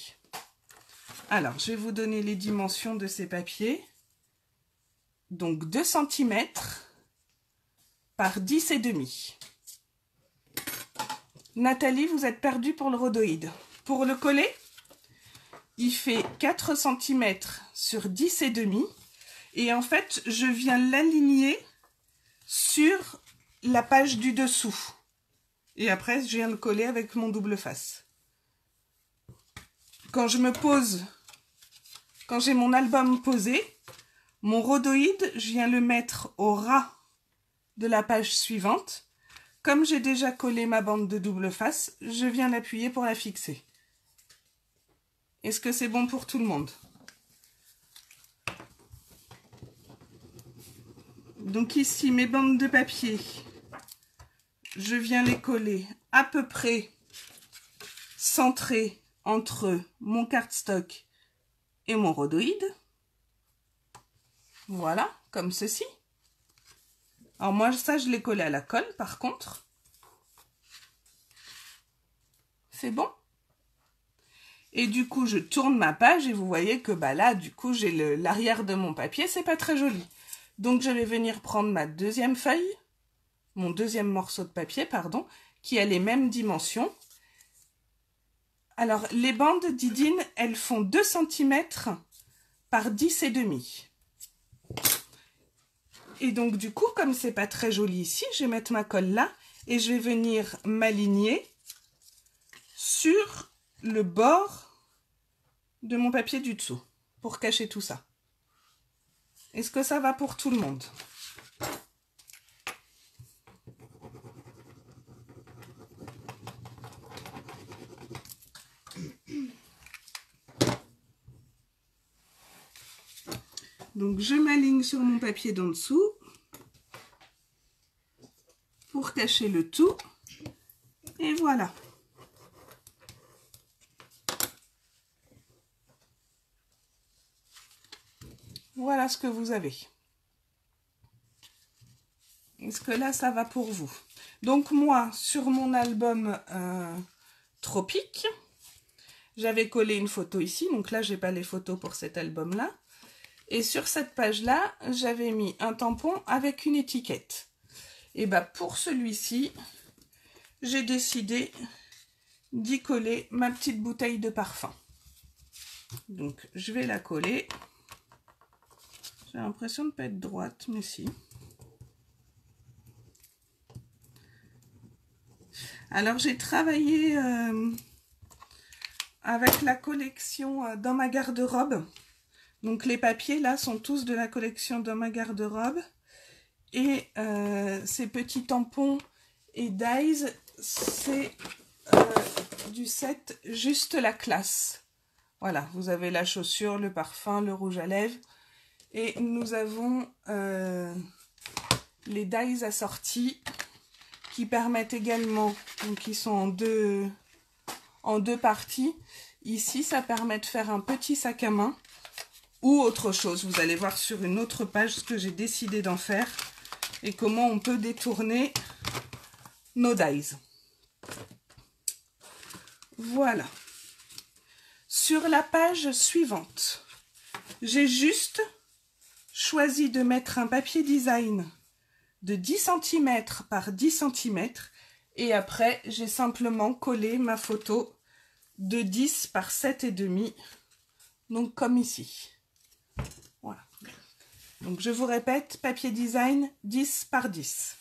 Alors, je vais vous donner les dimensions de ces papiers. Donc 2 cm par 10,5. Nathalie, vous êtes perdue pour le rhodoïde. Pour le coller, il fait 4 cm sur 10,5. Et en fait, je viens l'aligner sur la page du dessous. Et après, je viens le coller avec mon double face. Quand je me pose, quand j'ai mon album posé, mon rhodoïde, je viens le mettre au ras de la page suivante. Comme j'ai déjà collé ma bande de double face, je viens l'appuyer pour la fixer. Est-ce que c'est bon pour tout le monde? Donc ici, mes bandes de papier, je viens les coller à peu près centrées entre mon cardstock et mon rhodoïde. Voilà, comme ceci. Alors moi, ça, je l'ai collé à la colle, par contre. C'est bon. Et du coup, je tourne ma page et vous voyez que bah là, du coup, j'ai l'arrière de mon papier. C'est pas très joli. Donc, je vais venir prendre ma deuxième feuille, mon deuxième morceau de papier, pardon, qui a les mêmes dimensions. Alors, les bandes Didine, elles font 2 cm par 10,5. Et donc, du coup, comme c'est pas très joli ici, je vais mettre ma colle là et je vais venir m'aligner sur le bord de mon papier du dessous pour cacher tout ça. Est-ce que ça va pour tout le monde? Donc, je m'aligne sur mon papier d'en dessous pour cacher le tout. Et voilà. Voilà ce que vous avez. Est-ce que là, ça va pour vous? Donc, moi, sur mon album Tropique, j'avais collé une photo ici. Donc là, j'ai pas les photos pour cet album-là. Et sur cette page-là, j'avais mis un tampon avec une étiquette. Et bah pour celui-ci, j'ai décidé d'y coller ma petite bouteille de parfum. Donc je vais la coller. J'ai l'impression de ne pas être droite, mais si. Alors j'ai travaillé avec la collection dans ma garde-robe. Donc les papiers là sont tous de la collection dans ma garde-robe. Et ces petits tampons et dies, c'est du set Juste la classe. Voilà, vous avez la chaussure, le parfum, le rouge à lèvres. Et nous avons les dies assortis qui permettent également, donc ils sont en deux parties. Ici, ça permet de faire un petit sac à main ou autre chose. Vous allez voir sur une autre page ce que j'ai décidé d'en faire et comment on peut détourner nos dies. Voilà. Sur la page suivante, j'ai juste choisi de mettre un papier design de 10 cm par 10 cm et après j'ai simplement collé ma photo de 10 par 7,5. Donc comme ici. Voilà. Donc je vous répète, papier design 10 par 10.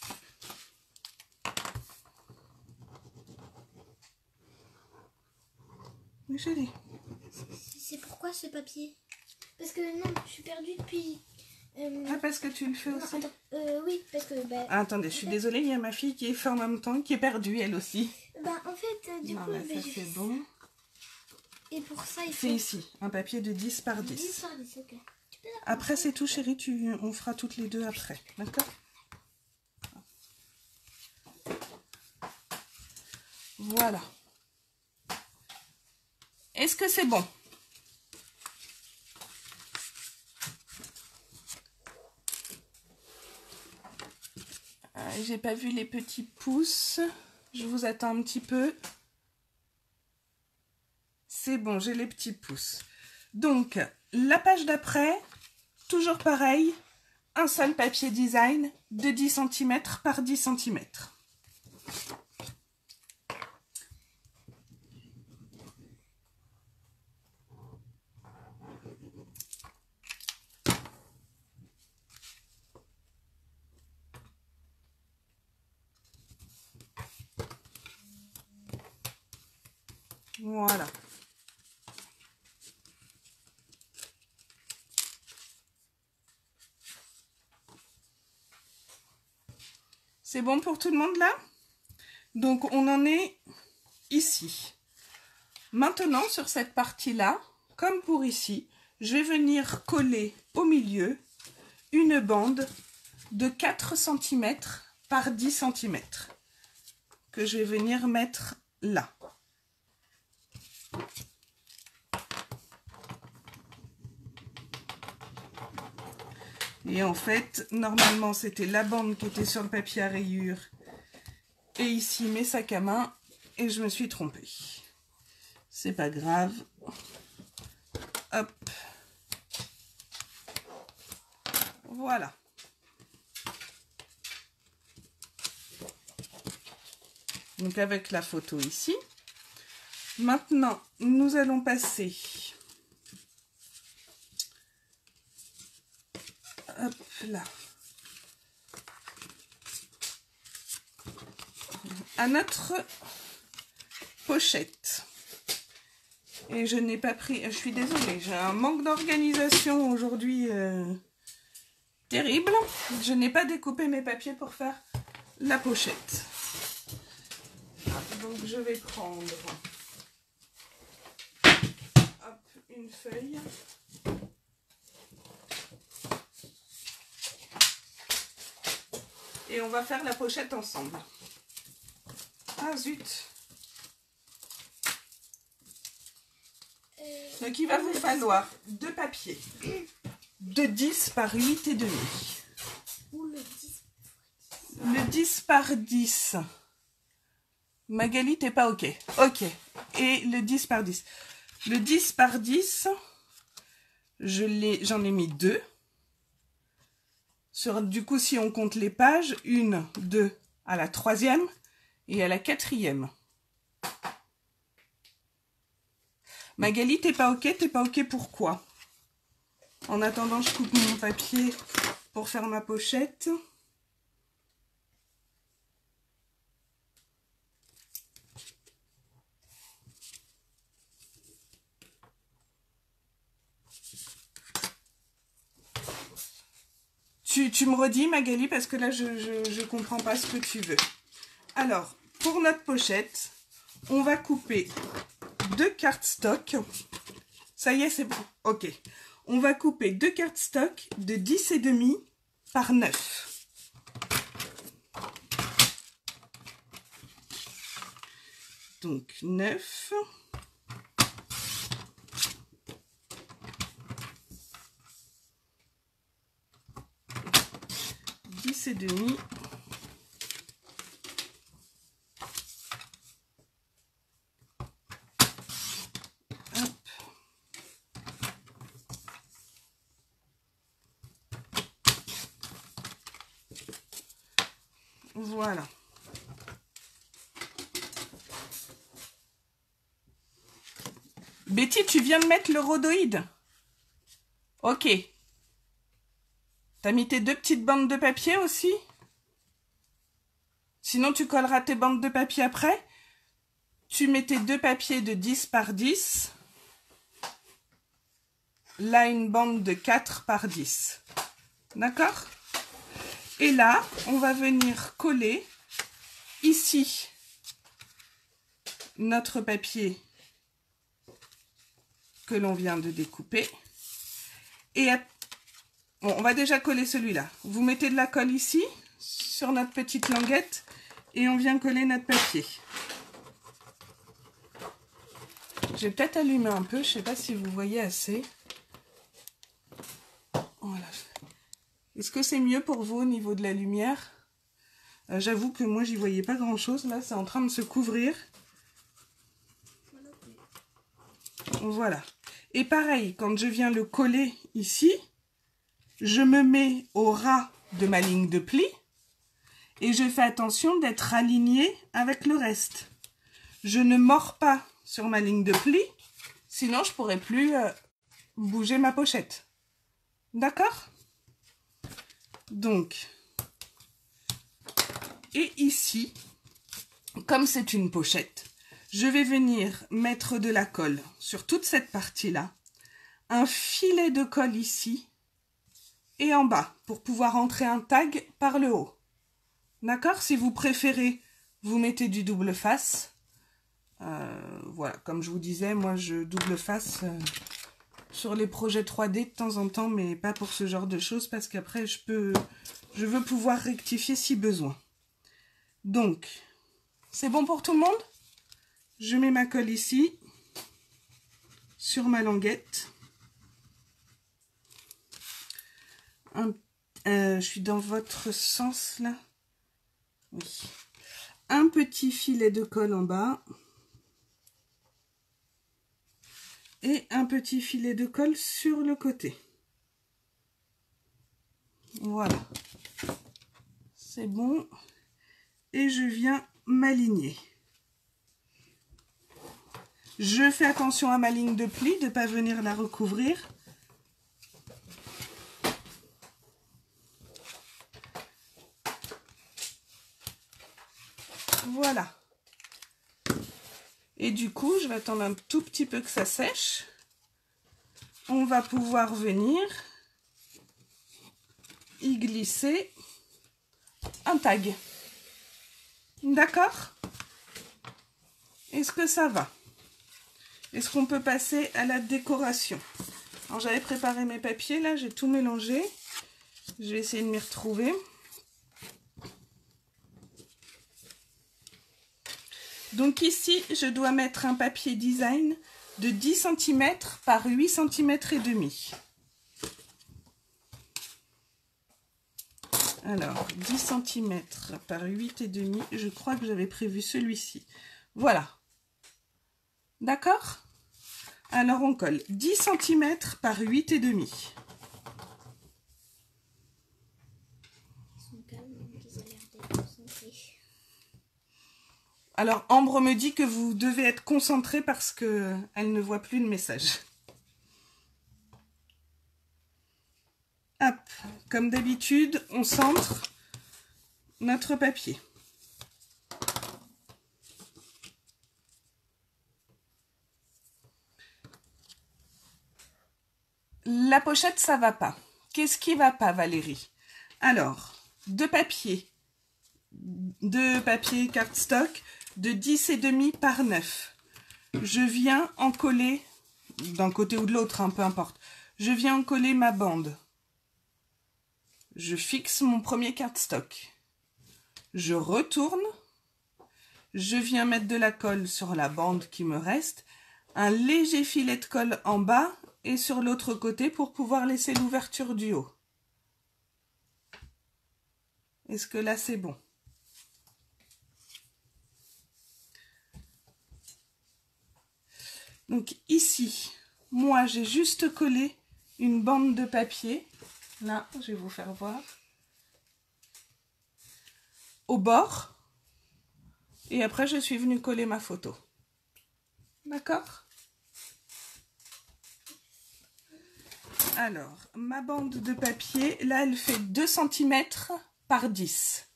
Oui, chérie.
C'est pourquoi ce papier? Parce que non, je suis perdue depuis...
Ah, parce que tu le fais aussi?
Attends, oui, parce que... Bah,
ah, attendez, je suis désolée, il y a ma fille qui est fait en même temps, qui est perdue, elle aussi.
Bah, en fait, du
non,
coup...
mais ça c'est bon.
Et pour ça, il faut...
C'est ici, un papier de 10 par 10.
10 par 10, ok.
Après, c'est tout, chérie, on fera toutes les deux après, d'accord? Voilà. Est-ce que c'est bon? J'ai pas vu les petits pouces. Je vous attends un petit peu. C'est bon, j'ai les petits pouces. Donc, la page d'après, toujours pareil, un seul papier design de 10 cm par 10 cm. Voilà. C'est bon pour tout le monde là? Donc on en est ici. Maintenant sur cette partie-là, comme pour ici, je vais venir coller au milieu une bande de 4 cm par 10 cm que je vais venir mettre là. Et en fait, normalement, c'était la bande qui était sur le papier à rayures et ici mes sacs à main et je me suis trompée. C'est pas grave. Hop. Voilà. Donc avec la photo ici. Maintenant, nous allons passer hop là à notre pochette. Et je n'ai pas pris, je suis désolée, j'ai un manque d'organisation aujourd'hui terrible. Je n'ai pas découpé mes papiers pour faire la pochette. Donc je vais prendre hop, une feuille. Et on va faire la pochette ensemble. Ah zut! Donc il va vous falloir deux papiers de 10 par 8 et demi.
Ou le 10.
Le 10 par 10. Magali, t'es pas ok. Ok. Et le 10 par 10. Le 10 par 10, j'en ai mis deux. Du coup, si on compte les pages, 1, 2 à la 3e et à la 4e. Magali, t'es pas ok? T'es pas ok pourquoi? En attendant, je coupe mon papier pour faire ma pochette. Tu me redis, Magali, parce que là, je comprends pas ce que tu veux. Alors, pour notre pochette, on va couper deux cardstock. Ça y est, c'est bon. Ok. On va couper deux cardstock de 10,5 par 9. Donc, 9. Et demi. Hop. Voilà. Betty, tu viens de mettre le rhodoïde? Ok. T'as mis tes 2 petites bandes de papier aussi? Sinon, tu colleras tes bandes de papier après. Tu mets tes 2 papiers de 10 par 10. Là, une bande de 4 par 10. D'accord? Et là, on va venir coller ici notre papier que l'on vient de découper. Et bon, on va déjà coller celui-là. Vous mettez de la colle ici, sur notre petite languette, et on vient coller notre papier. Je vais peut-être allumer un peu, je ne sais pas si vous voyez assez. Voilà. Est-ce que c'est mieux pour vous au niveau de la lumière? J'avoue que moi, j'y voyais pas grand-chose. Là, c'est en train de se couvrir. Voilà. Et pareil, quand je viens le coller ici, je me mets au ras de ma ligne de pli et je fais attention d'être aligné avec le reste. Je ne mords pas sur ma ligne de pli, sinon je ne pourrais plus bouger ma pochette. D'accord? Donc, et ici, comme c'est une pochette, je vais venir mettre de la colle sur toute cette partie-là, un filet de colle ici et en bas pour pouvoir entrer un tag par le haut. D'accord? Si vous préférez, vous mettez du double face. Voilà, comme je vous disais, moi je double face sur les projets 3D de temps en temps, mais pas pour ce genre de choses parce qu'après je veux pouvoir rectifier si besoin. Donc, c'est bon pour tout le monde? Je mets ma colle ici, sur ma languette. Je suis dans votre sens là. Oui. Un petit filet de colle en bas. Et un petit filet de colle sur le côté. Voilà. C'est bon. Et je viens m'aligner. Je fais attention à ma ligne de pli, de ne pas venir la recouvrir. Voilà. Et du coup, je vais attendre un tout petit peu que ça sèche. On va pouvoir venir y glisser un tag. D'accord? Est-ce que ça va? Est-ce qu'on peut passer à la décoration? Alors j'avais préparé mes papiers, là j'ai tout mélangé. Je vais essayer de m'y retrouver. Donc ici, je dois mettre un papier design de 10 cm par 8 cm et demi. Alors, 10 cm par 8 et demi, je crois que j'avais prévu celui-ci. Voilà. D'accord? Alors, on colle 10 cm par 8 et demi. Alors, Ambre me dit que vous devez être concentré parce qu'elle ne voit plus le message. Hop, comme d'habitude, on centre notre papier. La pochette, ça va pas. Qu'est-ce qui va pas, Valérie? Alors, deux papiers cardstock de 10,5 par 9. Je viens en coller, d'un côté ou de l'autre, hein, peu importe. Je viens en coller ma bande. Je fixe mon premier cardstock. Je retourne. Je viens mettre de la colle sur la bande qui me reste. Un léger filet de colle en bas et sur l'autre côté pour pouvoir laisser l'ouverture du haut. Est-ce que là c'est bon? Donc ici, moi j'ai juste collé une bande de papier. Là, je vais vous faire voir. Au bord. Et après, je suis venue coller ma photo. D'accord? Alors, ma bande de papier, là, elle fait 2 cm par 10.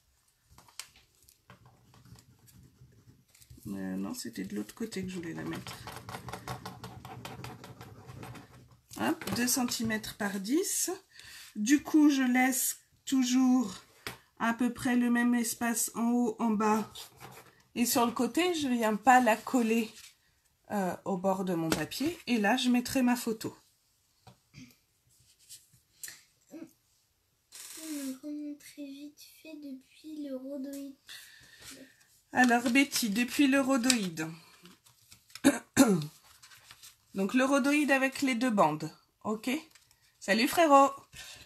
Non, c'était de l'autre côté que je voulais la mettre. Hop, 2 cm par 10. Du coup, je laisse toujours à peu près le même espace en haut, en bas. Et sur le côté, je ne viens pas la coller au bord de mon papier. Et là, je mettrai ma photo.
Remontrer vite fait depuis le rhodoïde.
Alors Betty, depuis le rhodoïde. Donc le rhodoïde avec les 2 bandes. Ok? Salut frérot!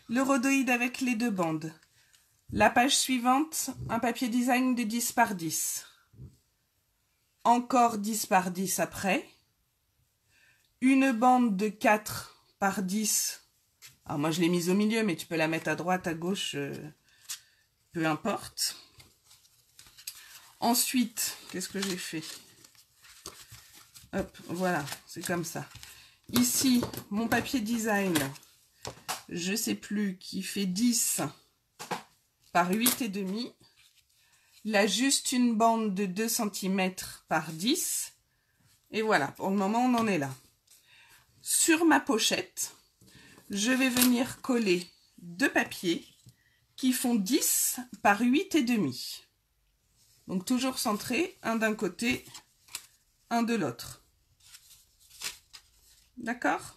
Le rhodoïde avec les 2 bandes. La page suivante, un papier design de 10 par 10. Encore 10 par 10 après. Une bande de 4 par 10. Alors moi je l'ai mise au milieu, mais tu peux la mettre à droite, à gauche, peu importe. Ensuite, qu'est-ce que j'ai fait? Hop, voilà, c'est comme ça. Ici, mon papier design, je sais plus, qui fait 10 par 8,5. Là, juste une bande de 2 cm par 10. Et voilà, pour le moment, on en est là. Sur ma pochette, je vais venir coller 2 papiers qui font 10 par 8,5. Donc, toujours centré, un d'un côté, un de l'autre. D'accord?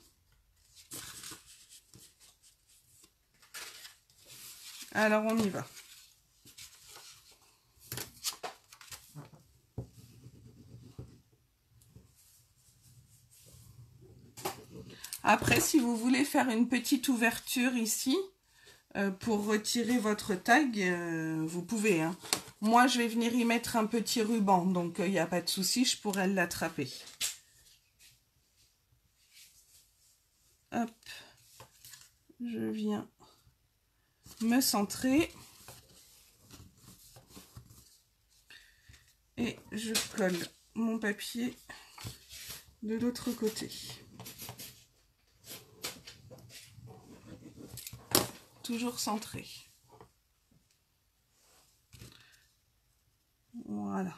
Alors, on y va. Après, si vous voulez faire une petite ouverture ici, pour retirer votre tag, vous pouvez. Hein. Moi, je vais venir y mettre un petit ruban, donc il n'y a pas de souci, je pourrais l'attraper. Hop, je viens me centrer. Et je colle mon papier de l'autre côté. Toujours centré. Voilà.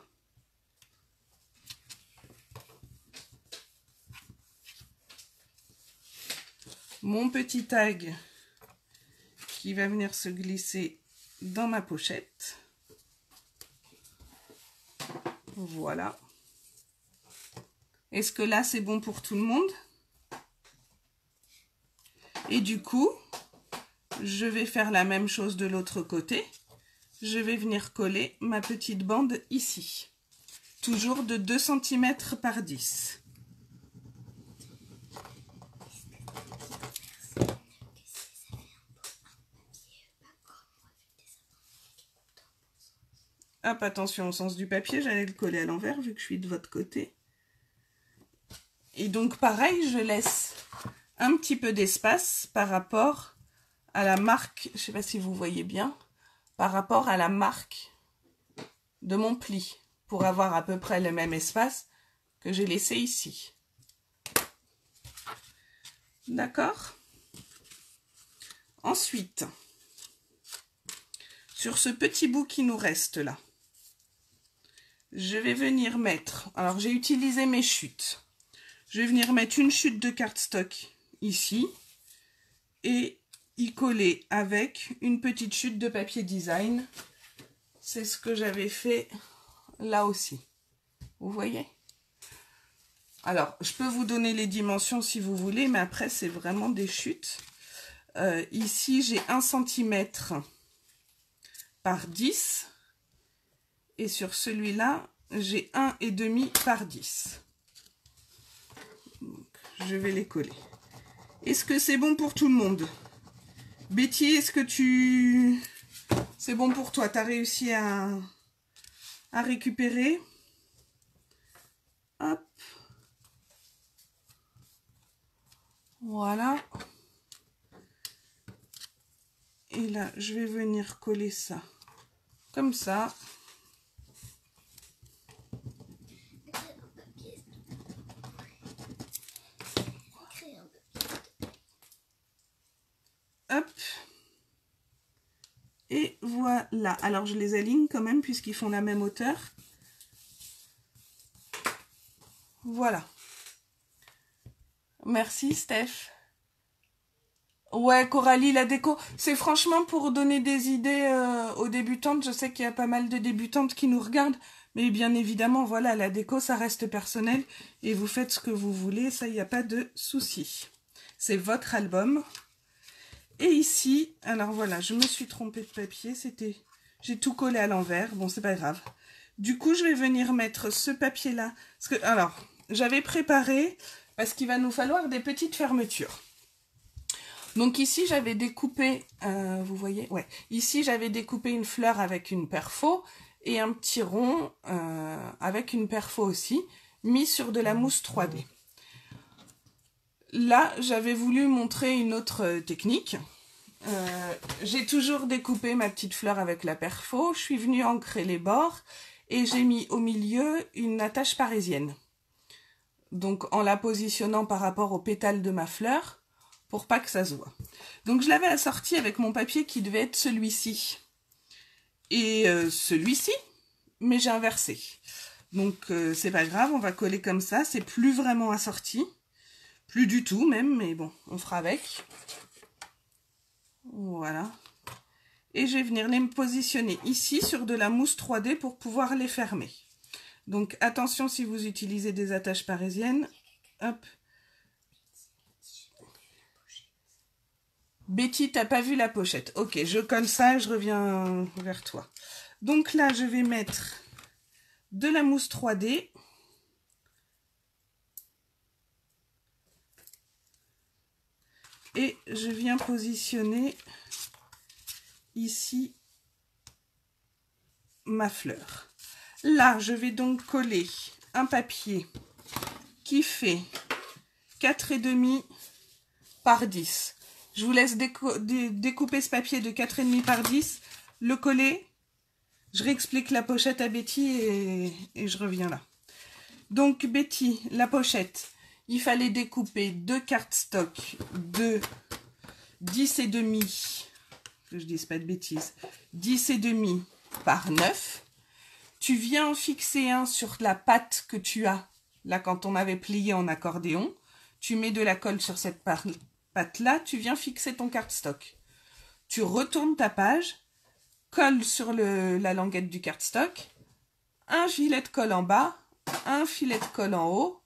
Mon petit tag qui va venir se glisser dans ma pochette. Voilà. Est-ce que là, c'est bon pour tout le monde? Et du coup, je vais faire la même chose de l'autre côté. Je vais venir coller ma petite bande ici. Toujours de 2 cm par 10. Hop, attention au sens du papier, j'allais le coller à l'envers vu que je suis de votre côté. Et donc pareil, je laisse un petit peu d'espace par rapport à la marque, je ne sais pas si vous voyez bien, par rapport à la marque de mon pli, pour avoir à peu près le même espace que j'ai laissé ici. D'accord? Ensuite, sur ce petit bout qui nous reste là, je vais venir mettre, alors j'ai utilisé mes chutes, je vais venir mettre une chute de cardstock ici et y coller avec une petite chute de papier design. C'est ce que j'avais fait là aussi. Vous voyez? Alors, je peux vous donner les dimensions si vous voulez, mais après, c'est vraiment des chutes. Ici, j'ai 1 cm par 10. Et sur celui-là, j'ai 1,5 par 10. Donc, je vais les coller. Est-ce que c'est bon pour tout le monde? Betty, est-ce que tu... C'est bon pour toi? Tu as réussi à récupérer? Hop. Voilà. Et là, je vais venir coller ça comme ça. Voilà, alors je les aligne quand même puisqu'ils font la même hauteur. Voilà. Merci Steph. Ouais, Coralie, la déco, c'est franchement pour donner des idées aux débutantes. Je sais qu'il y a pas mal de débutantes qui nous regardent, mais bien évidemment, voilà, la déco, ça reste personnel et vous faites ce que vous voulez, ça, il n'y a pas de souci. C'est votre album. Et ici, alors voilà, je me suis trompée de papier, j'ai tout collé à l'envers, bon, c'est pas grave. Du coup, je vais venir mettre ce papier-là, parce que, alors, j'avais préparé, parce qu'il va nous falloir des petites fermetures. Donc ici, j'avais découpé, vous voyez, ouais, ici, j'avais découpé une fleur avec une perfo et un petit rond avec une perfo aussi, mis sur de la mousse 3D. Là, j'avais voulu montrer une autre technique. J'ai toujours découpé ma petite fleur avec la perfo, je suis venue ancrer les bords et j'ai mis au milieu une attache parisienne. Donc en la positionnant par rapport aux pétales de ma fleur, pour pas que ça se voit. Donc je l'avais assorti avec mon papier qui devait être celui-ci. Et celui-ci, mais j'ai inversé. Donc c'est pas grave, on va coller comme ça, c'est plus vraiment assorti. Plus du tout même, mais bon, on fera avec. Voilà. Et je vais venir les positionner ici sur de la mousse 3D pour pouvoir les fermer. Donc attention si vous utilisez des attaches parisiennes. Hop. Betty, t'as pas vu la pochette. Ok, je colle ça et je reviens vers toi. Donc là, je vais mettre de la mousse 3D. Et je viens positionner ici ma fleur. Là, je vais donc coller un papier qui fait 4,5 par 10. Je vous laisse découper ce papier de 4,5 par 10, le coller. Je réexplique la pochette à Betty et je reviens là. Donc Betty, la pochette, il fallait découper 2 cardstock de 10,5, que je dise pas de bêtises, 10,5 par 9. Tu viens en fixer un sur la patte que tu as, là quand on avait plié en accordéon. Tu mets de la colle sur cette patte-là, tu viens fixer ton cardstock. Tu retournes ta page, colle sur la languette du cardstock, un filet de colle en bas, un filet de colle en haut,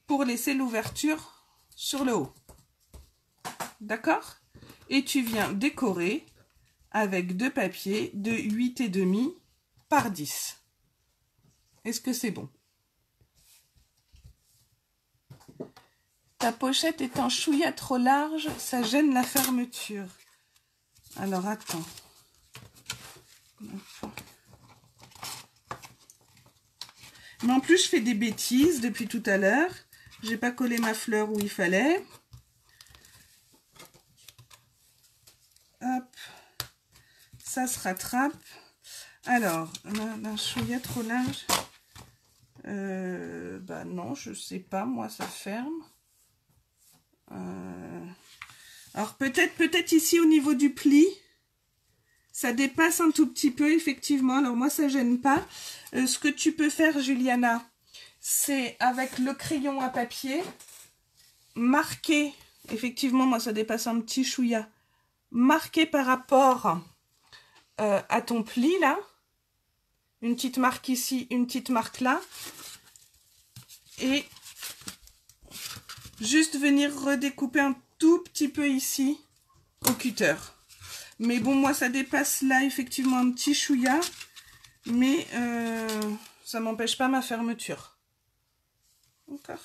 pour laisser l'ouverture sur le haut. D'accord? Et tu viens décorer avec 2 papiers de 8,5 par 10. Est-ce que c'est bon? Ta pochette est un chouïa trop large, ça gêne la fermeture. Alors attends. Mais en plus, je fais des bêtises depuis tout à l'heure. J'ai pas collé ma fleur où il fallait. Hop. Ça se rattrape. Alors, un chouïa trop large. Bah non, je sais pas. Moi, ça ferme. Alors, peut-être ici au niveau du pli. Ça dépasse un tout petit peu, effectivement. Alors, moi, ça gêne pas. Ce que tu peux faire, Juliana, c'est avec le crayon à papier, marquer, effectivement, moi, ça dépasse un petit chouïa, marquer par rapport à ton pli, là. Une petite marque ici, une petite marque là. Et juste venir redécouper un tout petit peu ici au cutter. Mais bon, moi, ça dépasse là, effectivement, un petit chouïa. Mais ça m'empêche pas ma fermeture. D'accord.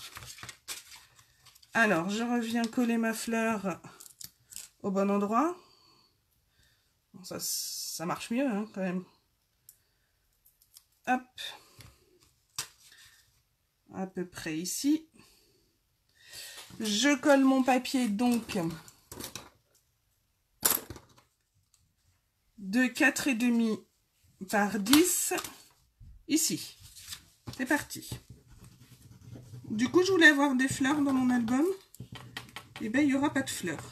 Alors, je reviens coller ma fleur au bon endroit. Bon, ça marche mieux, hein, quand même. Hop. À peu près ici. Je colle mon papier, donc, de 4,5 par 10 ici. C'est parti. Du coup, je voulais avoir des fleurs dans mon album. Et bien, il n'y aura pas de fleurs.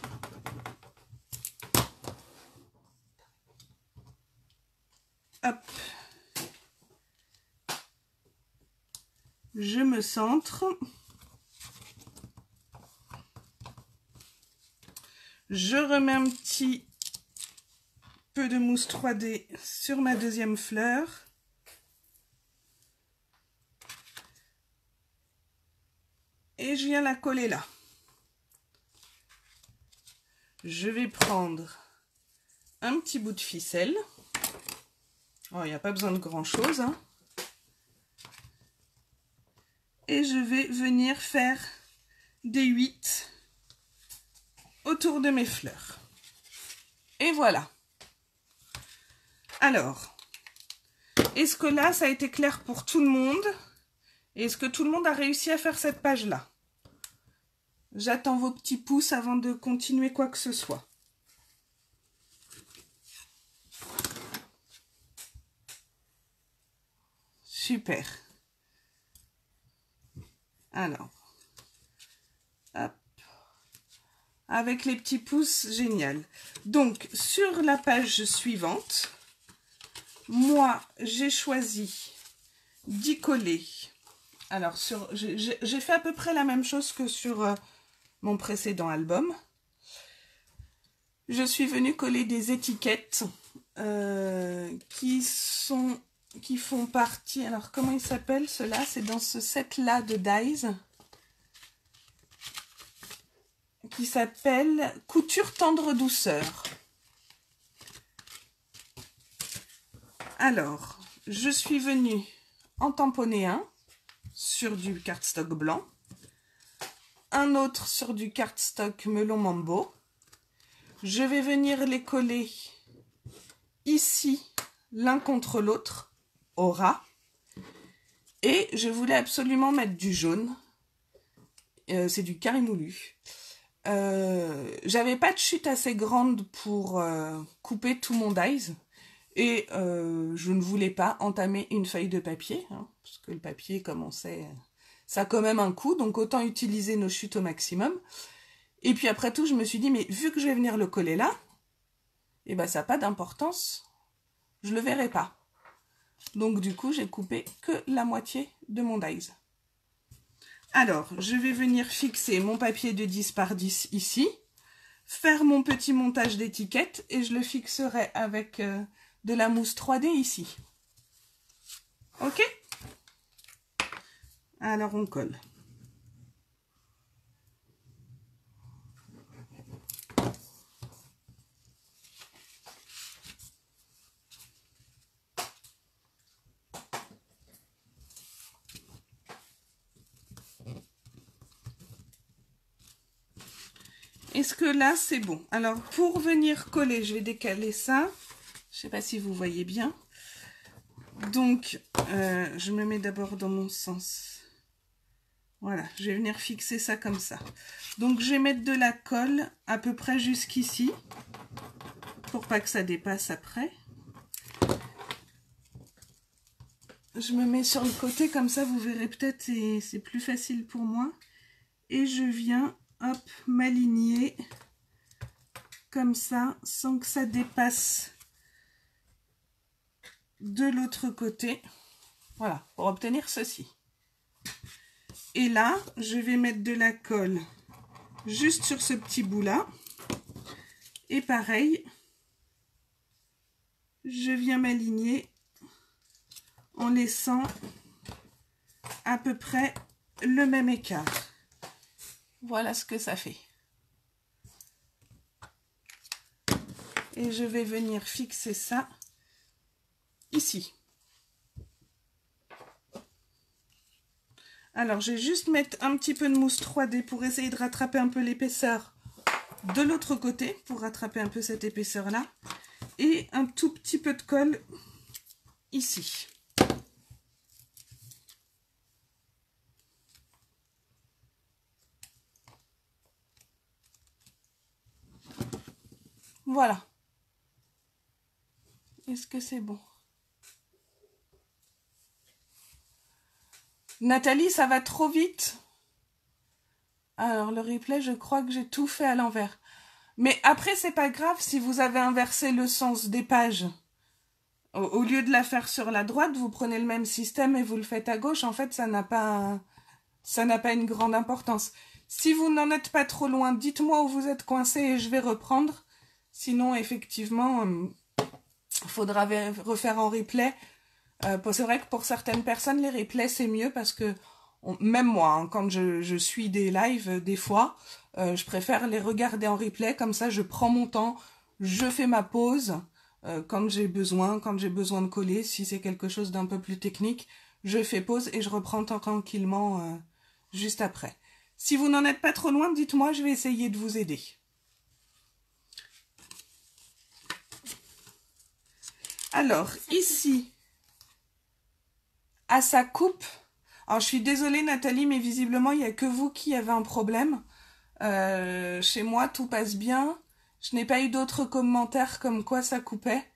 Je me centre. Je remets un petit peu de mousse 3D sur ma deuxième fleur. Et je viens la coller là. Je vais prendre un petit bout de ficelle. Oh, il n'y a pas besoin de grand chose, hein. Et je vais venir faire des 8 autour de mes fleurs. Et voilà. Alors, est-ce que là, ça a été clair pour tout le monde? Est-ce que tout le monde a réussi à faire cette page-là? J'attends vos petits pouces avant de continuer quoi que ce soit. Super. Alors, hop. Avec les petits pouces, génial. Donc, sur la page suivante, moi, j'ai choisi d'y coller. Alors, j'ai fait à peu près la même chose que sur mon précédent album. Je suis venue coller des étiquettes qui font partie... Alors, comment il s'appelle cela? C'est dans ce set-là de dies qui s'appelle Couture tendre douceur. Alors, je suis venue en tamponner un sur du cardstock blanc, un autre sur du cardstock melon mambo. Je vais venir les coller ici, l'un contre l'autre, au ras. Et je voulais absolument mettre du jaune. C'est du carré moulu. J'avais pas de chute assez grande pour couper tout mon dies. Et je ne voulais pas entamer une feuille de papier. Hein, parce que le papier, comme on sait, ça a quand même un coût. Donc autant utiliser nos chutes au maximum. Et puis après tout, je me suis dit, mais vu que je vais venir le coller là, et ben ça n'a pas d'importance, je le verrai pas. Donc du coup, j'ai coupé que la moitié de mon dies. Alors, je vais venir fixer mon papier de 10 par 10 ici, faire mon petit montage d'étiquette et je le fixerai avec de la mousse 3D ici. Ok? Alors, on colle. Est-ce que là, c'est bon? Alors, pour venir coller, je vais décaler ça. Je ne sais pas si vous voyez bien. Donc, je me mets d'abord dans mon sens. Voilà, je vais venir fixer ça comme ça. Donc, je vais mettre de la colle à peu près jusqu'ici. Pour pas que ça dépasse après. Je me mets sur le côté, comme ça, vous verrez peut-être, et c'est plus facile pour moi. Et je viens... hop, m'aligner comme ça, sans que ça dépasse de l'autre côté. Voilà, pour obtenir ceci. Et là, je vais mettre de la colle juste sur ce petit bout-là. Et pareil, je viens m'aligner en laissant à peu près le même écart. Voilà ce que ça fait. Et je vais venir fixer ça ici. Alors, je vais juste mettre un petit peu de mousse 3D pour essayer de rattraper un peu l'épaisseur de l'autre côté, pour rattraper un peu cette épaisseur-là. Et un tout petit peu de colle ici. Voilà. Est-ce que c'est bon? Nathalie, ça va trop vite. Alors, le replay, je crois que j'ai tout fait à l'envers. Mais après, c'est pas grave si vous avez inversé le sens des pages. Au lieu de la faire sur la droite, vous prenez le même système et vous le faites à gauche. En fait, ça n'a pas une grande importance. Si vous n'en êtes pas trop loin, dites-moi où vous êtes coincé et je vais reprendre. Sinon, effectivement, faudra refaire en replay. C'est vrai que pour certaines personnes, les replays, c'est mieux parce que, même moi, hein, quand je suis des lives, des fois, je préfère les regarder en replay. Comme ça, je prends mon temps, je fais ma pause. Quand j'ai besoin de coller, si c'est quelque chose d'un peu plus technique, je fais pause et je reprends tranquillement juste après. Si vous n'en êtes pas trop loin, dites-moi, je vais essayer de vous aider. Alors, ici, à sa coupe, alors je suis désolée Nathalie, mais visiblement, il n'y a que vous qui avez un problème. Chez moi, tout passe bien. Je n'ai pas eu d'autres commentaires comme quoi ça coupait.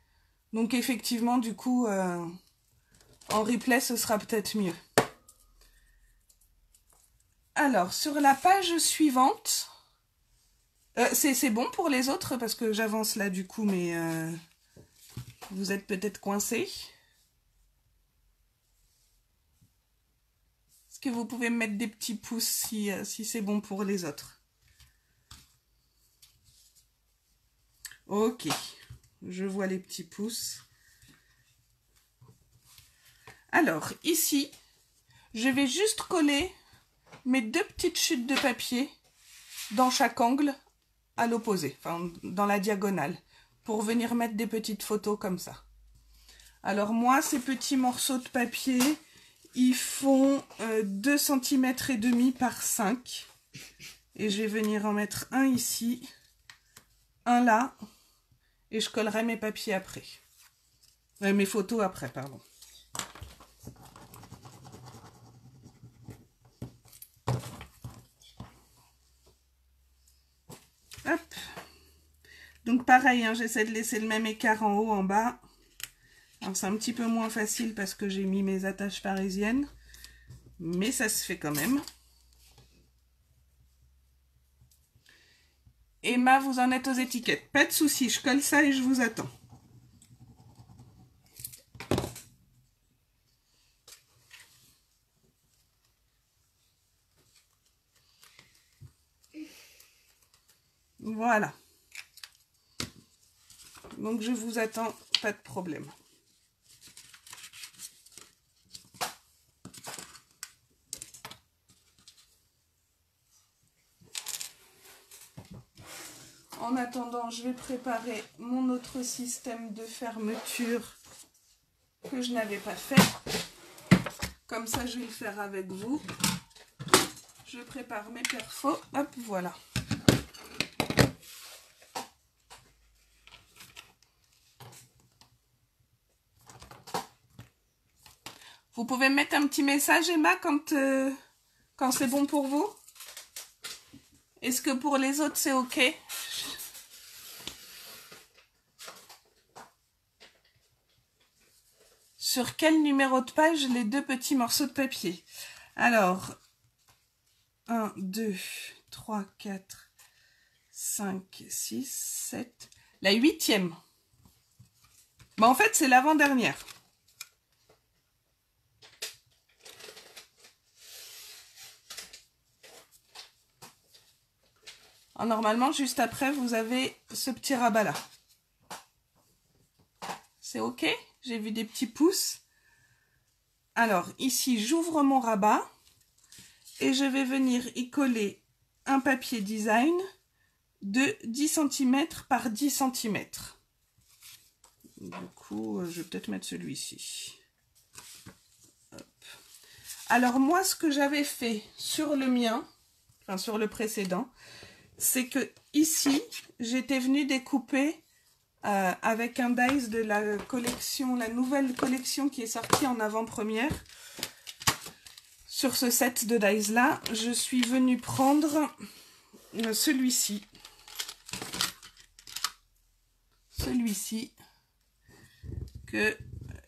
Donc effectivement, du coup, en replay, ce sera peut-être mieux. Alors, sur la page suivante, c'est bon pour les autres parce que j'avance là du coup, mais vous êtes peut-être coincés. Est-ce que vous pouvez me mettre des petits pouces si c'est bon pour les autres? Ok, je vois les petits pouces. Alors, ici, je vais juste coller mes 2 petites chutes de papier dans chaque angle à l'opposé, enfin dans la diagonale, pour venir mettre des petites photos comme ça. Alors moi, ces petits morceaux de papier, ils font 2 cm et demi par 5. Et je vais venir en mettre un ici, un là, et je collerai mes papiers après. Mes photos après, pardon. Hop. Donc pareil, hein, j'essaie de laisser le même écart en haut, en bas. Alors c'est un petit peu moins facile parce que j'ai mis mes attaches parisiennes. Mais ça se fait quand même. Emma, vous en êtes aux étiquettes. Pas de souci, je colle ça et je vous attends. Voilà. Donc je vous attends, pas de problème. En attendant, je vais préparer mon autre système de fermeture que je n'avais pas fait. Comme ça, je vais le faire avec vous. Je prépare mes perfos. Hop, voilà. Vous pouvez me mettre un petit message, Emma, quand c'est bon pour vous? Est-ce que pour les autres, c'est OK? Sur quel numéro de page les 2 petits morceaux de papier? Alors, 1, 2, 3, 4, 5, 6, 7... La 8e. Bah, en fait, c'est l'avant-dernière. Alors, normalement, juste après, vous avez ce petit rabat-là. C'est OK? J'ai vu des petits pouces. Alors, ici, j'ouvre mon rabat et je vais venir y coller un papier design de 10 cm par 10 cm. Du coup, je vais peut-être mettre celui-ci. Alors, moi, ce que j'avais fait sur le mien, enfin sur le précédent, c'est que ici, j'étais venue découper avec un dies de la collection, la nouvelle collection qui est sortie en avant-première. Sur ce set de dies là, je suis venue prendre celui-ci. Celui-ci que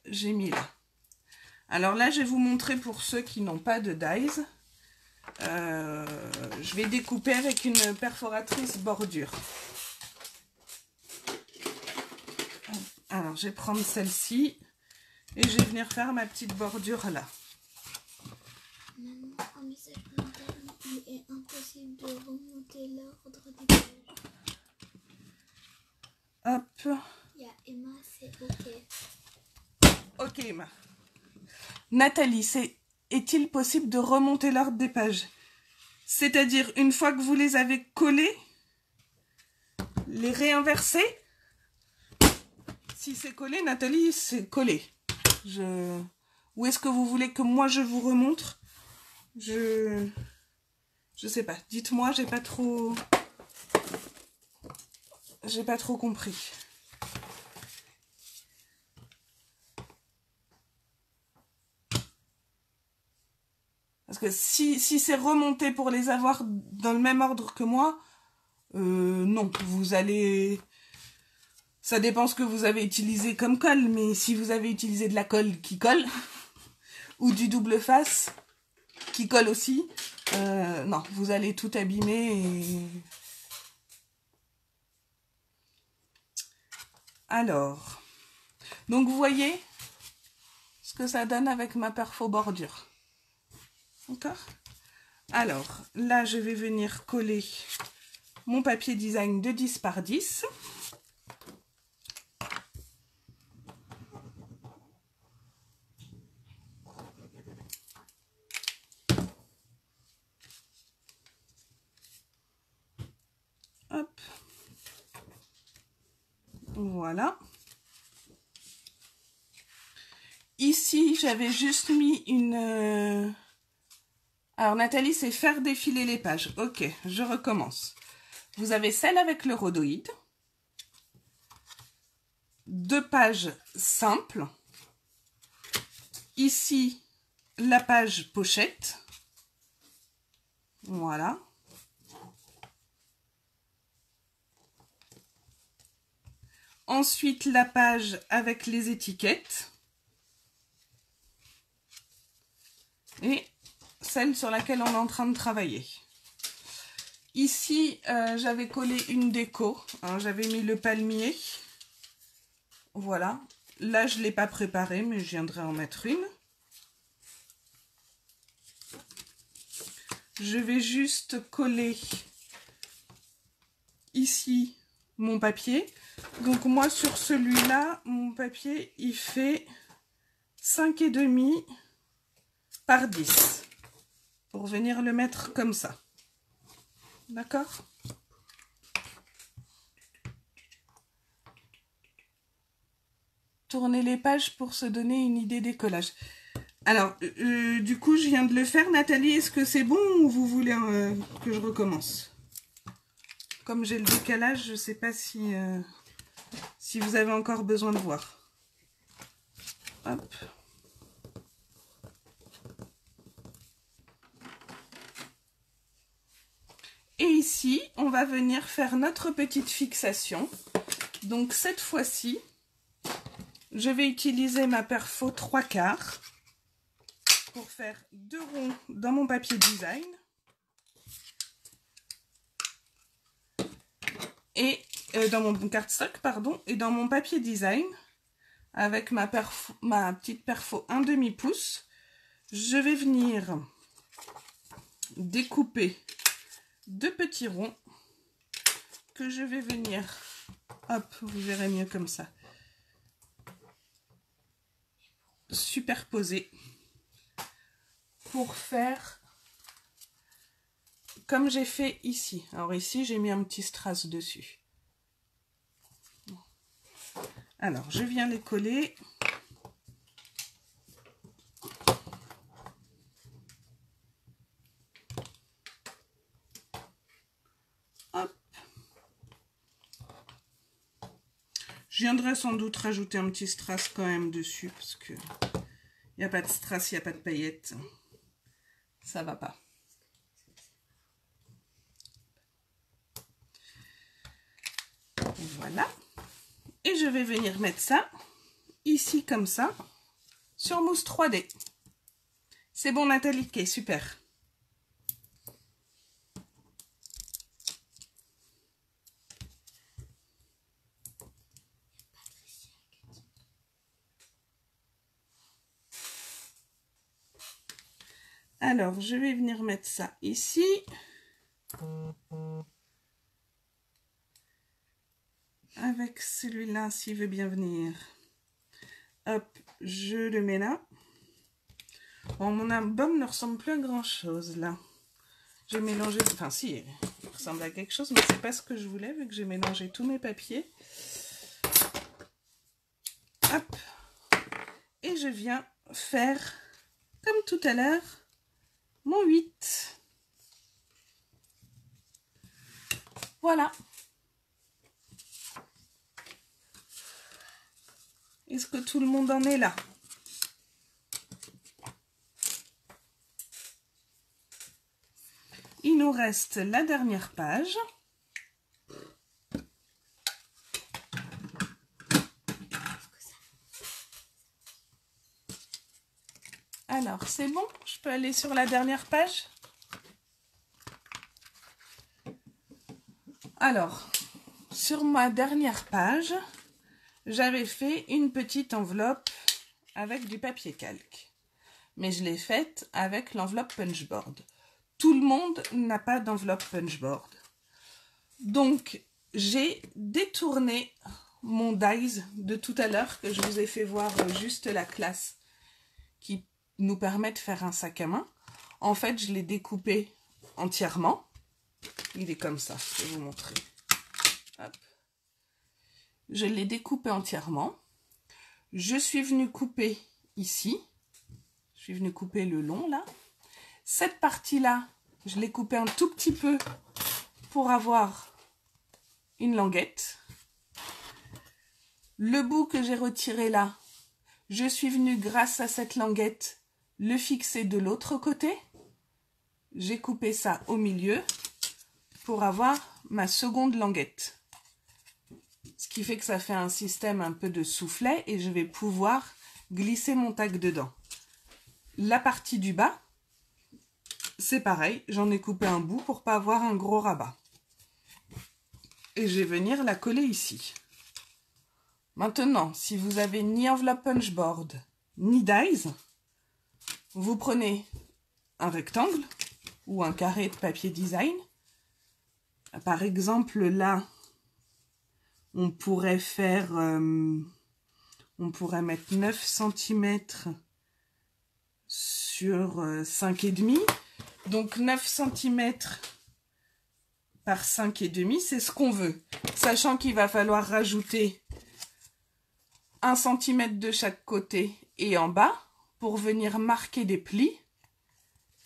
j'ai mis là. Alors là, je vais vous montrer pour ceux qui n'ont pas de dies. Je vais découper avec une perforatrice bordure. Alors, je vais prendre celle-ci et je vais venir faire ma petite bordure là.
Maman, un message parental, il est impossible de remonter l'ordre des pages.
Hop.
Il y a Emma, c'est ok.
Ok, Emma. Nathalie, est-il possible de remonter l'ordre des pages? C'est-à-dire, une fois que vous les avez collées, les réinverser? Si c'est collé, Nathalie, c'est collé. Ou est-ce que vous voulez que moi je vous remontre? Je sais pas. Dites-moi, j'ai pas trop compris. Parce que si c'est remonté pour les avoir dans le même ordre que moi, non, vous allez... Ça dépend ce que vous avez utilisé comme colle, mais si vous avez utilisé de la colle qui colle, ou du double face qui colle aussi, non, vous allez tout abîmer. Alors, donc vous voyez ce que ça donne avec ma perfo bordure. D'accord? Alors, là, je vais venir coller mon papier design de 10 par 10. Hop. Voilà. Ici, j'avais juste mis une... Alors, Nathalie, c'est faire défiler les pages. Ok, je recommence. Vous avez celle avec le rhodoïde. 2 pages simples. Ici, la page pochette. Voilà. Ensuite, la page avec les étiquettes. Et celle sur laquelle on est en train de travailler. Ici, j'avais collé une déco. Hein, j'avais mis le palmier. Voilà. Là, je ne l'ai pas préparé, mais je viendrai en mettre une. Je vais juste coller ici mon papier. Donc moi, sur celui-là, mon papier, il fait 5,5 par 10. Pour venir le mettre comme ça. D'accord? Tourner les pages pour se donner une idée des collages. Alors, du coup, je viens de le faire. Nathalie, est-ce que c'est bon ou vous voulez que je recommence? Comme j'ai le décalage, je ne sais pas si vous avez encore besoin de voir. Hop. Et ici, on va venir faire notre petite fixation. Donc, cette fois-ci, je vais utiliser ma perfo 3/4 pour faire 2 ronds dans mon papier design. Et dans mon cardstock, pardon, et dans mon papier design, avec ma petite perfo 1/2 pouce, je vais venir découper 2 petits ronds que je vais venir, hop, vous verrez mieux comme ça, superposer pour faire comme j'ai fait ici. Alors ici, j'ai mis un petit strass dessus. Alors, je viens les coller. Hop. Je viendrai sans doute rajouter un petit strass quand même dessus, parce que il n'y a pas de strass, il n'y a pas de paillettes. Ça va pas. Voilà. Et je vais venir mettre ça, ici comme ça, sur mousse 3D. C'est bon Nathalie, ok, super. Alors, je vais venir mettre ça ici. Avec celui-là, s'il veut bien venir. Hop, je le mets là. Bon, mon album ne ressemble plus à grand-chose, là. J'ai mélangé... Enfin, si, il ressemble à quelque chose, mais c'est pas ce que je voulais, vu que j'ai mélangé tous mes papiers. Hop. Et je viens faire, comme tout à l'heure, mon 8. Voilà. Est-ce que tout le monde en est là? Il nous reste la dernière page. Alors, c'est bon? Je peux aller sur la dernière page? Alors, sur ma dernière page, j'avais fait une petite enveloppe avec du papier calque. Mais je l'ai faite avec l'enveloppe punchboard. Tout le monde n'a pas d'enveloppe punchboard. Donc, j'ai détourné mon dies de tout à l'heure que je vous ai fait voir juste la classe qui nous permet de faire un sac à main. En fait, je l'ai découpé entièrement. Il est comme ça, je vais vous montrer. Hop. Je l'ai découpé entièrement. Je suis venue couper ici. Je suis venue couper le long là. Cette partie-là, je l'ai coupée un tout petit peu pour avoir une languette. Le bout que j'ai retiré là, je suis venue grâce à cette languette le fixer de l'autre côté. J'ai coupé ça au milieu pour avoir ma seconde languette. Ce qui fait que ça fait un système un peu de soufflet et je vais pouvoir glisser mon tac dedans. La partie du bas, c'est pareil, j'en ai coupé un bout pour pas avoir un gros rabat. Et je vais venir la coller ici. Maintenant, si vous avez ni enveloppe punchboard, ni dies, vous prenez un rectangle ou un carré de papier design. Par exemple, là, on pourrait faire, on pourrait mettre 9 cm sur 5,5. Donc 9 cm par 5,5, c'est ce qu'on veut. Sachant qu'il va falloir rajouter 1 cm de chaque côté et en bas pour venir marquer des plis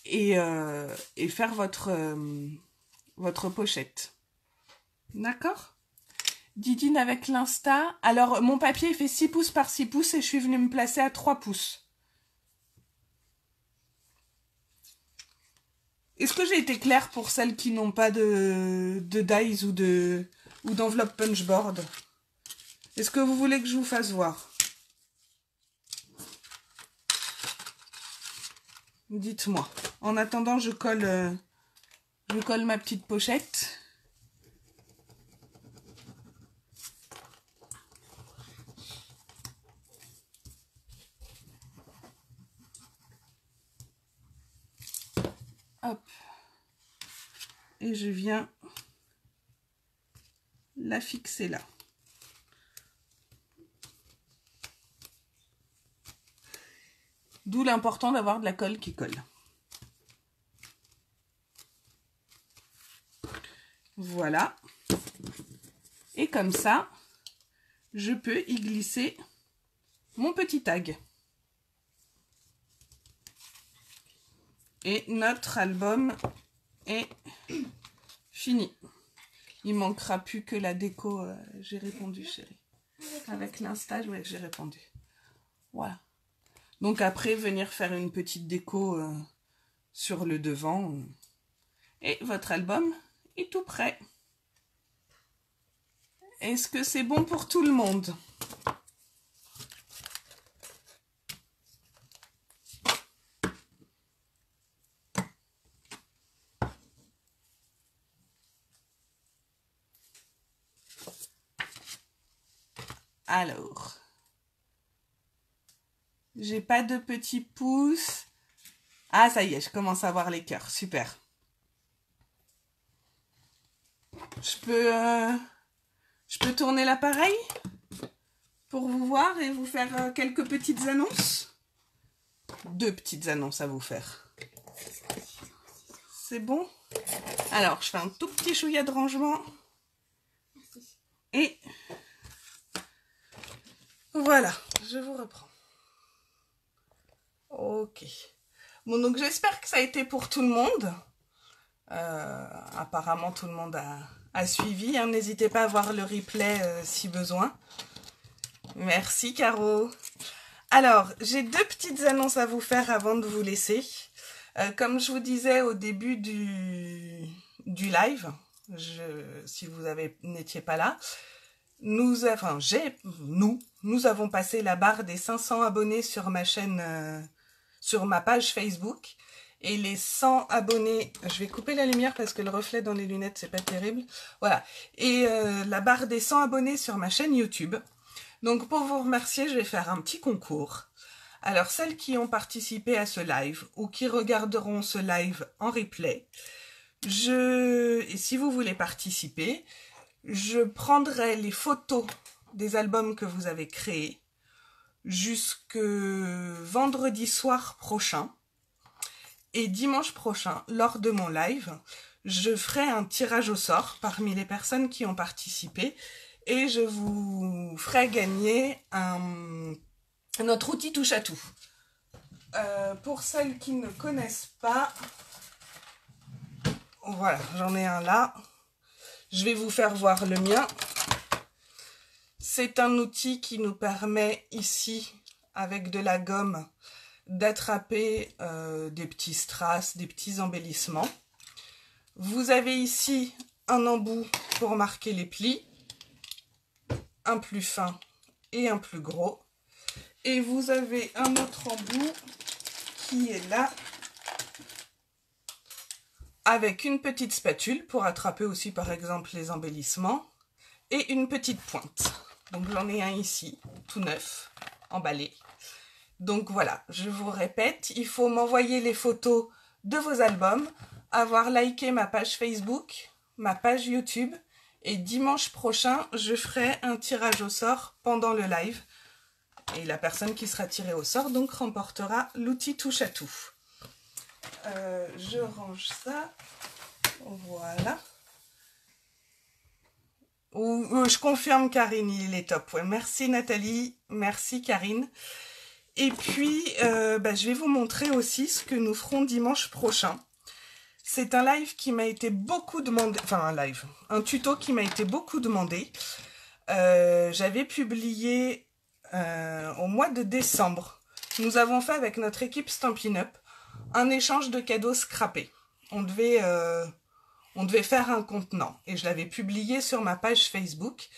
et faire votre pochette. D'accord? Didine avec l'Insta. Alors, mon papier fait 6 pouces par 6 pouces et je suis venue me placer à 3 pouces. Est-ce que j'ai été claire pour celles qui n'ont pas de dies ou d'enveloppe punchboard? Est-ce que vous voulez que je vous fasse voir? Dites-moi. En attendant, je colle ma petite pochette. Hop. Et je viens la fixer là. D'où l'important d'avoir de la colle qui colle. Voilà. Et comme ça, je peux y glisser mon petit tag. Et notre album est fini. Il manquera plus que la déco. J'ai répondu, chérie. Avec l'Insta, ouais, j'ai répondu. Voilà. Donc après, venir faire une petite déco sur le devant. Et votre album est tout prêt. Est-ce que c'est bon pour tout le monde? Alors, j'ai pas de petits pouces. Ah, ça y est, je commence à voir les cœurs. Super. Je peux tourner l'appareil pour vous voir et vous faire quelques petites annonces. 2 petites annonces à vous faire. C'est bon? Alors, je fais un tout petit chouïa de rangement. Et voilà, je vous reprends. Ok. Bon, donc j'espère que ça a été pour tout le monde. Apparemment, tout le monde a suivi. Hein. N'hésitez pas à voir le replay si besoin. Merci, Caro. Alors, j'ai 2 petites annonces à vous faire avant de vous laisser. Comme je vous disais au début du live, si vous n'étiez pas là, nous avons passé la barre des 500 abonnés sur ma chaîne, sur ma page Facebook. Et les 100 abonnés, je vais couper la lumière parce que le reflet dans les lunettes, c'est pas terrible. Voilà. Et la barre des 100 abonnés sur ma chaîne YouTube. Donc pour vous remercier, je vais faire un petit concours. Alors celles qui ont participé à ce live ou qui regarderont ce live en replay, et si vous voulez participer, je prendrai les photos des albums que vous avez créés jusque vendredi soir prochain. Et dimanche prochain, lors de mon live, je ferai un tirage au sort parmi les personnes qui ont participé et je vous ferai gagner notre outil touche à tout. Pour celles qui ne connaissent pas, voilà, j'en ai un là. Je vais vous faire voir le mien. C'est un outil qui nous permet ici, avec de la gomme, d'attraper des petits strass, des petits embellissements. Vous avez ici un embout pour marquer les plis, un plus fin et un plus gros. Et vous avez un autre embout qui est là, avec une petite spatule pour attraper aussi par exemple les embellissements, et une petite pointe. Donc j'en ai un ici, tout neuf, emballé. Donc voilà, je vous répète, il faut m'envoyer les photos de vos albums, avoir liké ma page Facebook, ma page YouTube, et dimanche prochain, je ferai un tirage au sort pendant le live. Et la personne qui sera tirée au sort, donc, remportera l'outil touche à tout. Je range ça. Voilà. Je confirme, Karine, il est top. Ouais, merci Nathalie, merci Karine. Et puis, je vais vous montrer aussi ce que nous ferons dimanche prochain. C'est un live qui m'a été beaucoup demandé, enfin un tuto qui m'a été beaucoup demandé. J'avais publié au mois de décembre. Nous avons fait avec notre équipe Stampin' Up un échange de cadeaux scrappés. On devait faire un contenant et je l'avais publié sur ma page Facebook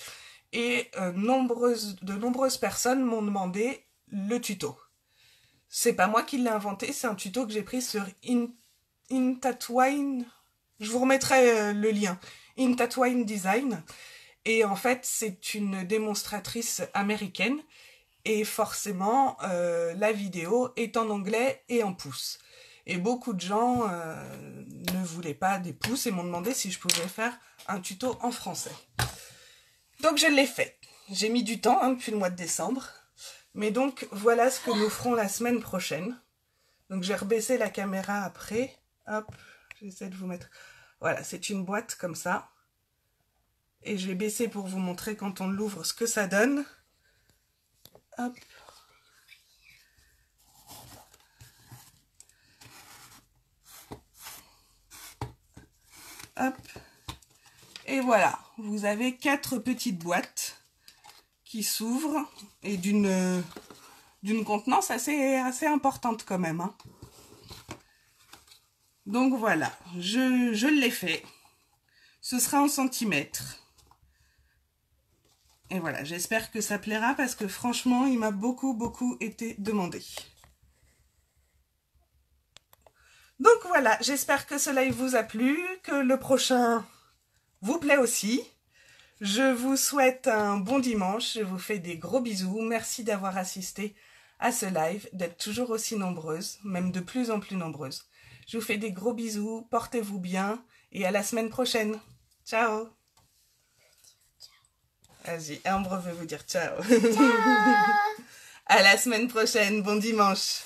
et de nombreuses personnes m'ont demandé le tuto. C'est pas moi qui l'ai inventé, c'est un tuto que j'ai pris sur Intatwine. Je vous remettrai le lien. Intatwine Design. Et en fait, c'est une démonstratrice américaine. Et forcément, la vidéo est en anglais et en pouces. Et beaucoup de gens ne voulaient pas des pouces et m'ont demandé si je pouvais faire un tuto en français. Donc je l'ai fait. J'ai mis du temps depuis le mois de décembre. Mais donc, voilà ce que nous ferons la semaine prochaine. Donc, j'ai rebaissé la caméra après. Hop, j'essaie de vous mettre... Voilà, c'est une boîte comme ça. Et je vais baisser pour vous montrer quand on l'ouvre ce que ça donne. Hop. Hop. Et voilà, vous avez 4 petites boîtes qui s'ouvrent et d'une contenance assez importante quand même. Hein. Donc voilà, je l'ai fait. Ce sera en centimètres. Et voilà, j'espère que ça plaira parce que franchement, il m'a beaucoup été demandé. Donc voilà, j'espère que ce live vous a plu, que le prochain vous plaît aussi. Je vous souhaite un bon dimanche, je vous fais des gros bisous. Merci d'avoir assisté à ce live, d'être toujours aussi nombreuses, même de plus en plus nombreuses. Je vous fais des gros bisous, portez-vous bien et à la semaine prochaine. Ciao. Vas-y, Ambre veut vous dire ciao.
Ciao.
À la semaine prochaine, bon dimanche.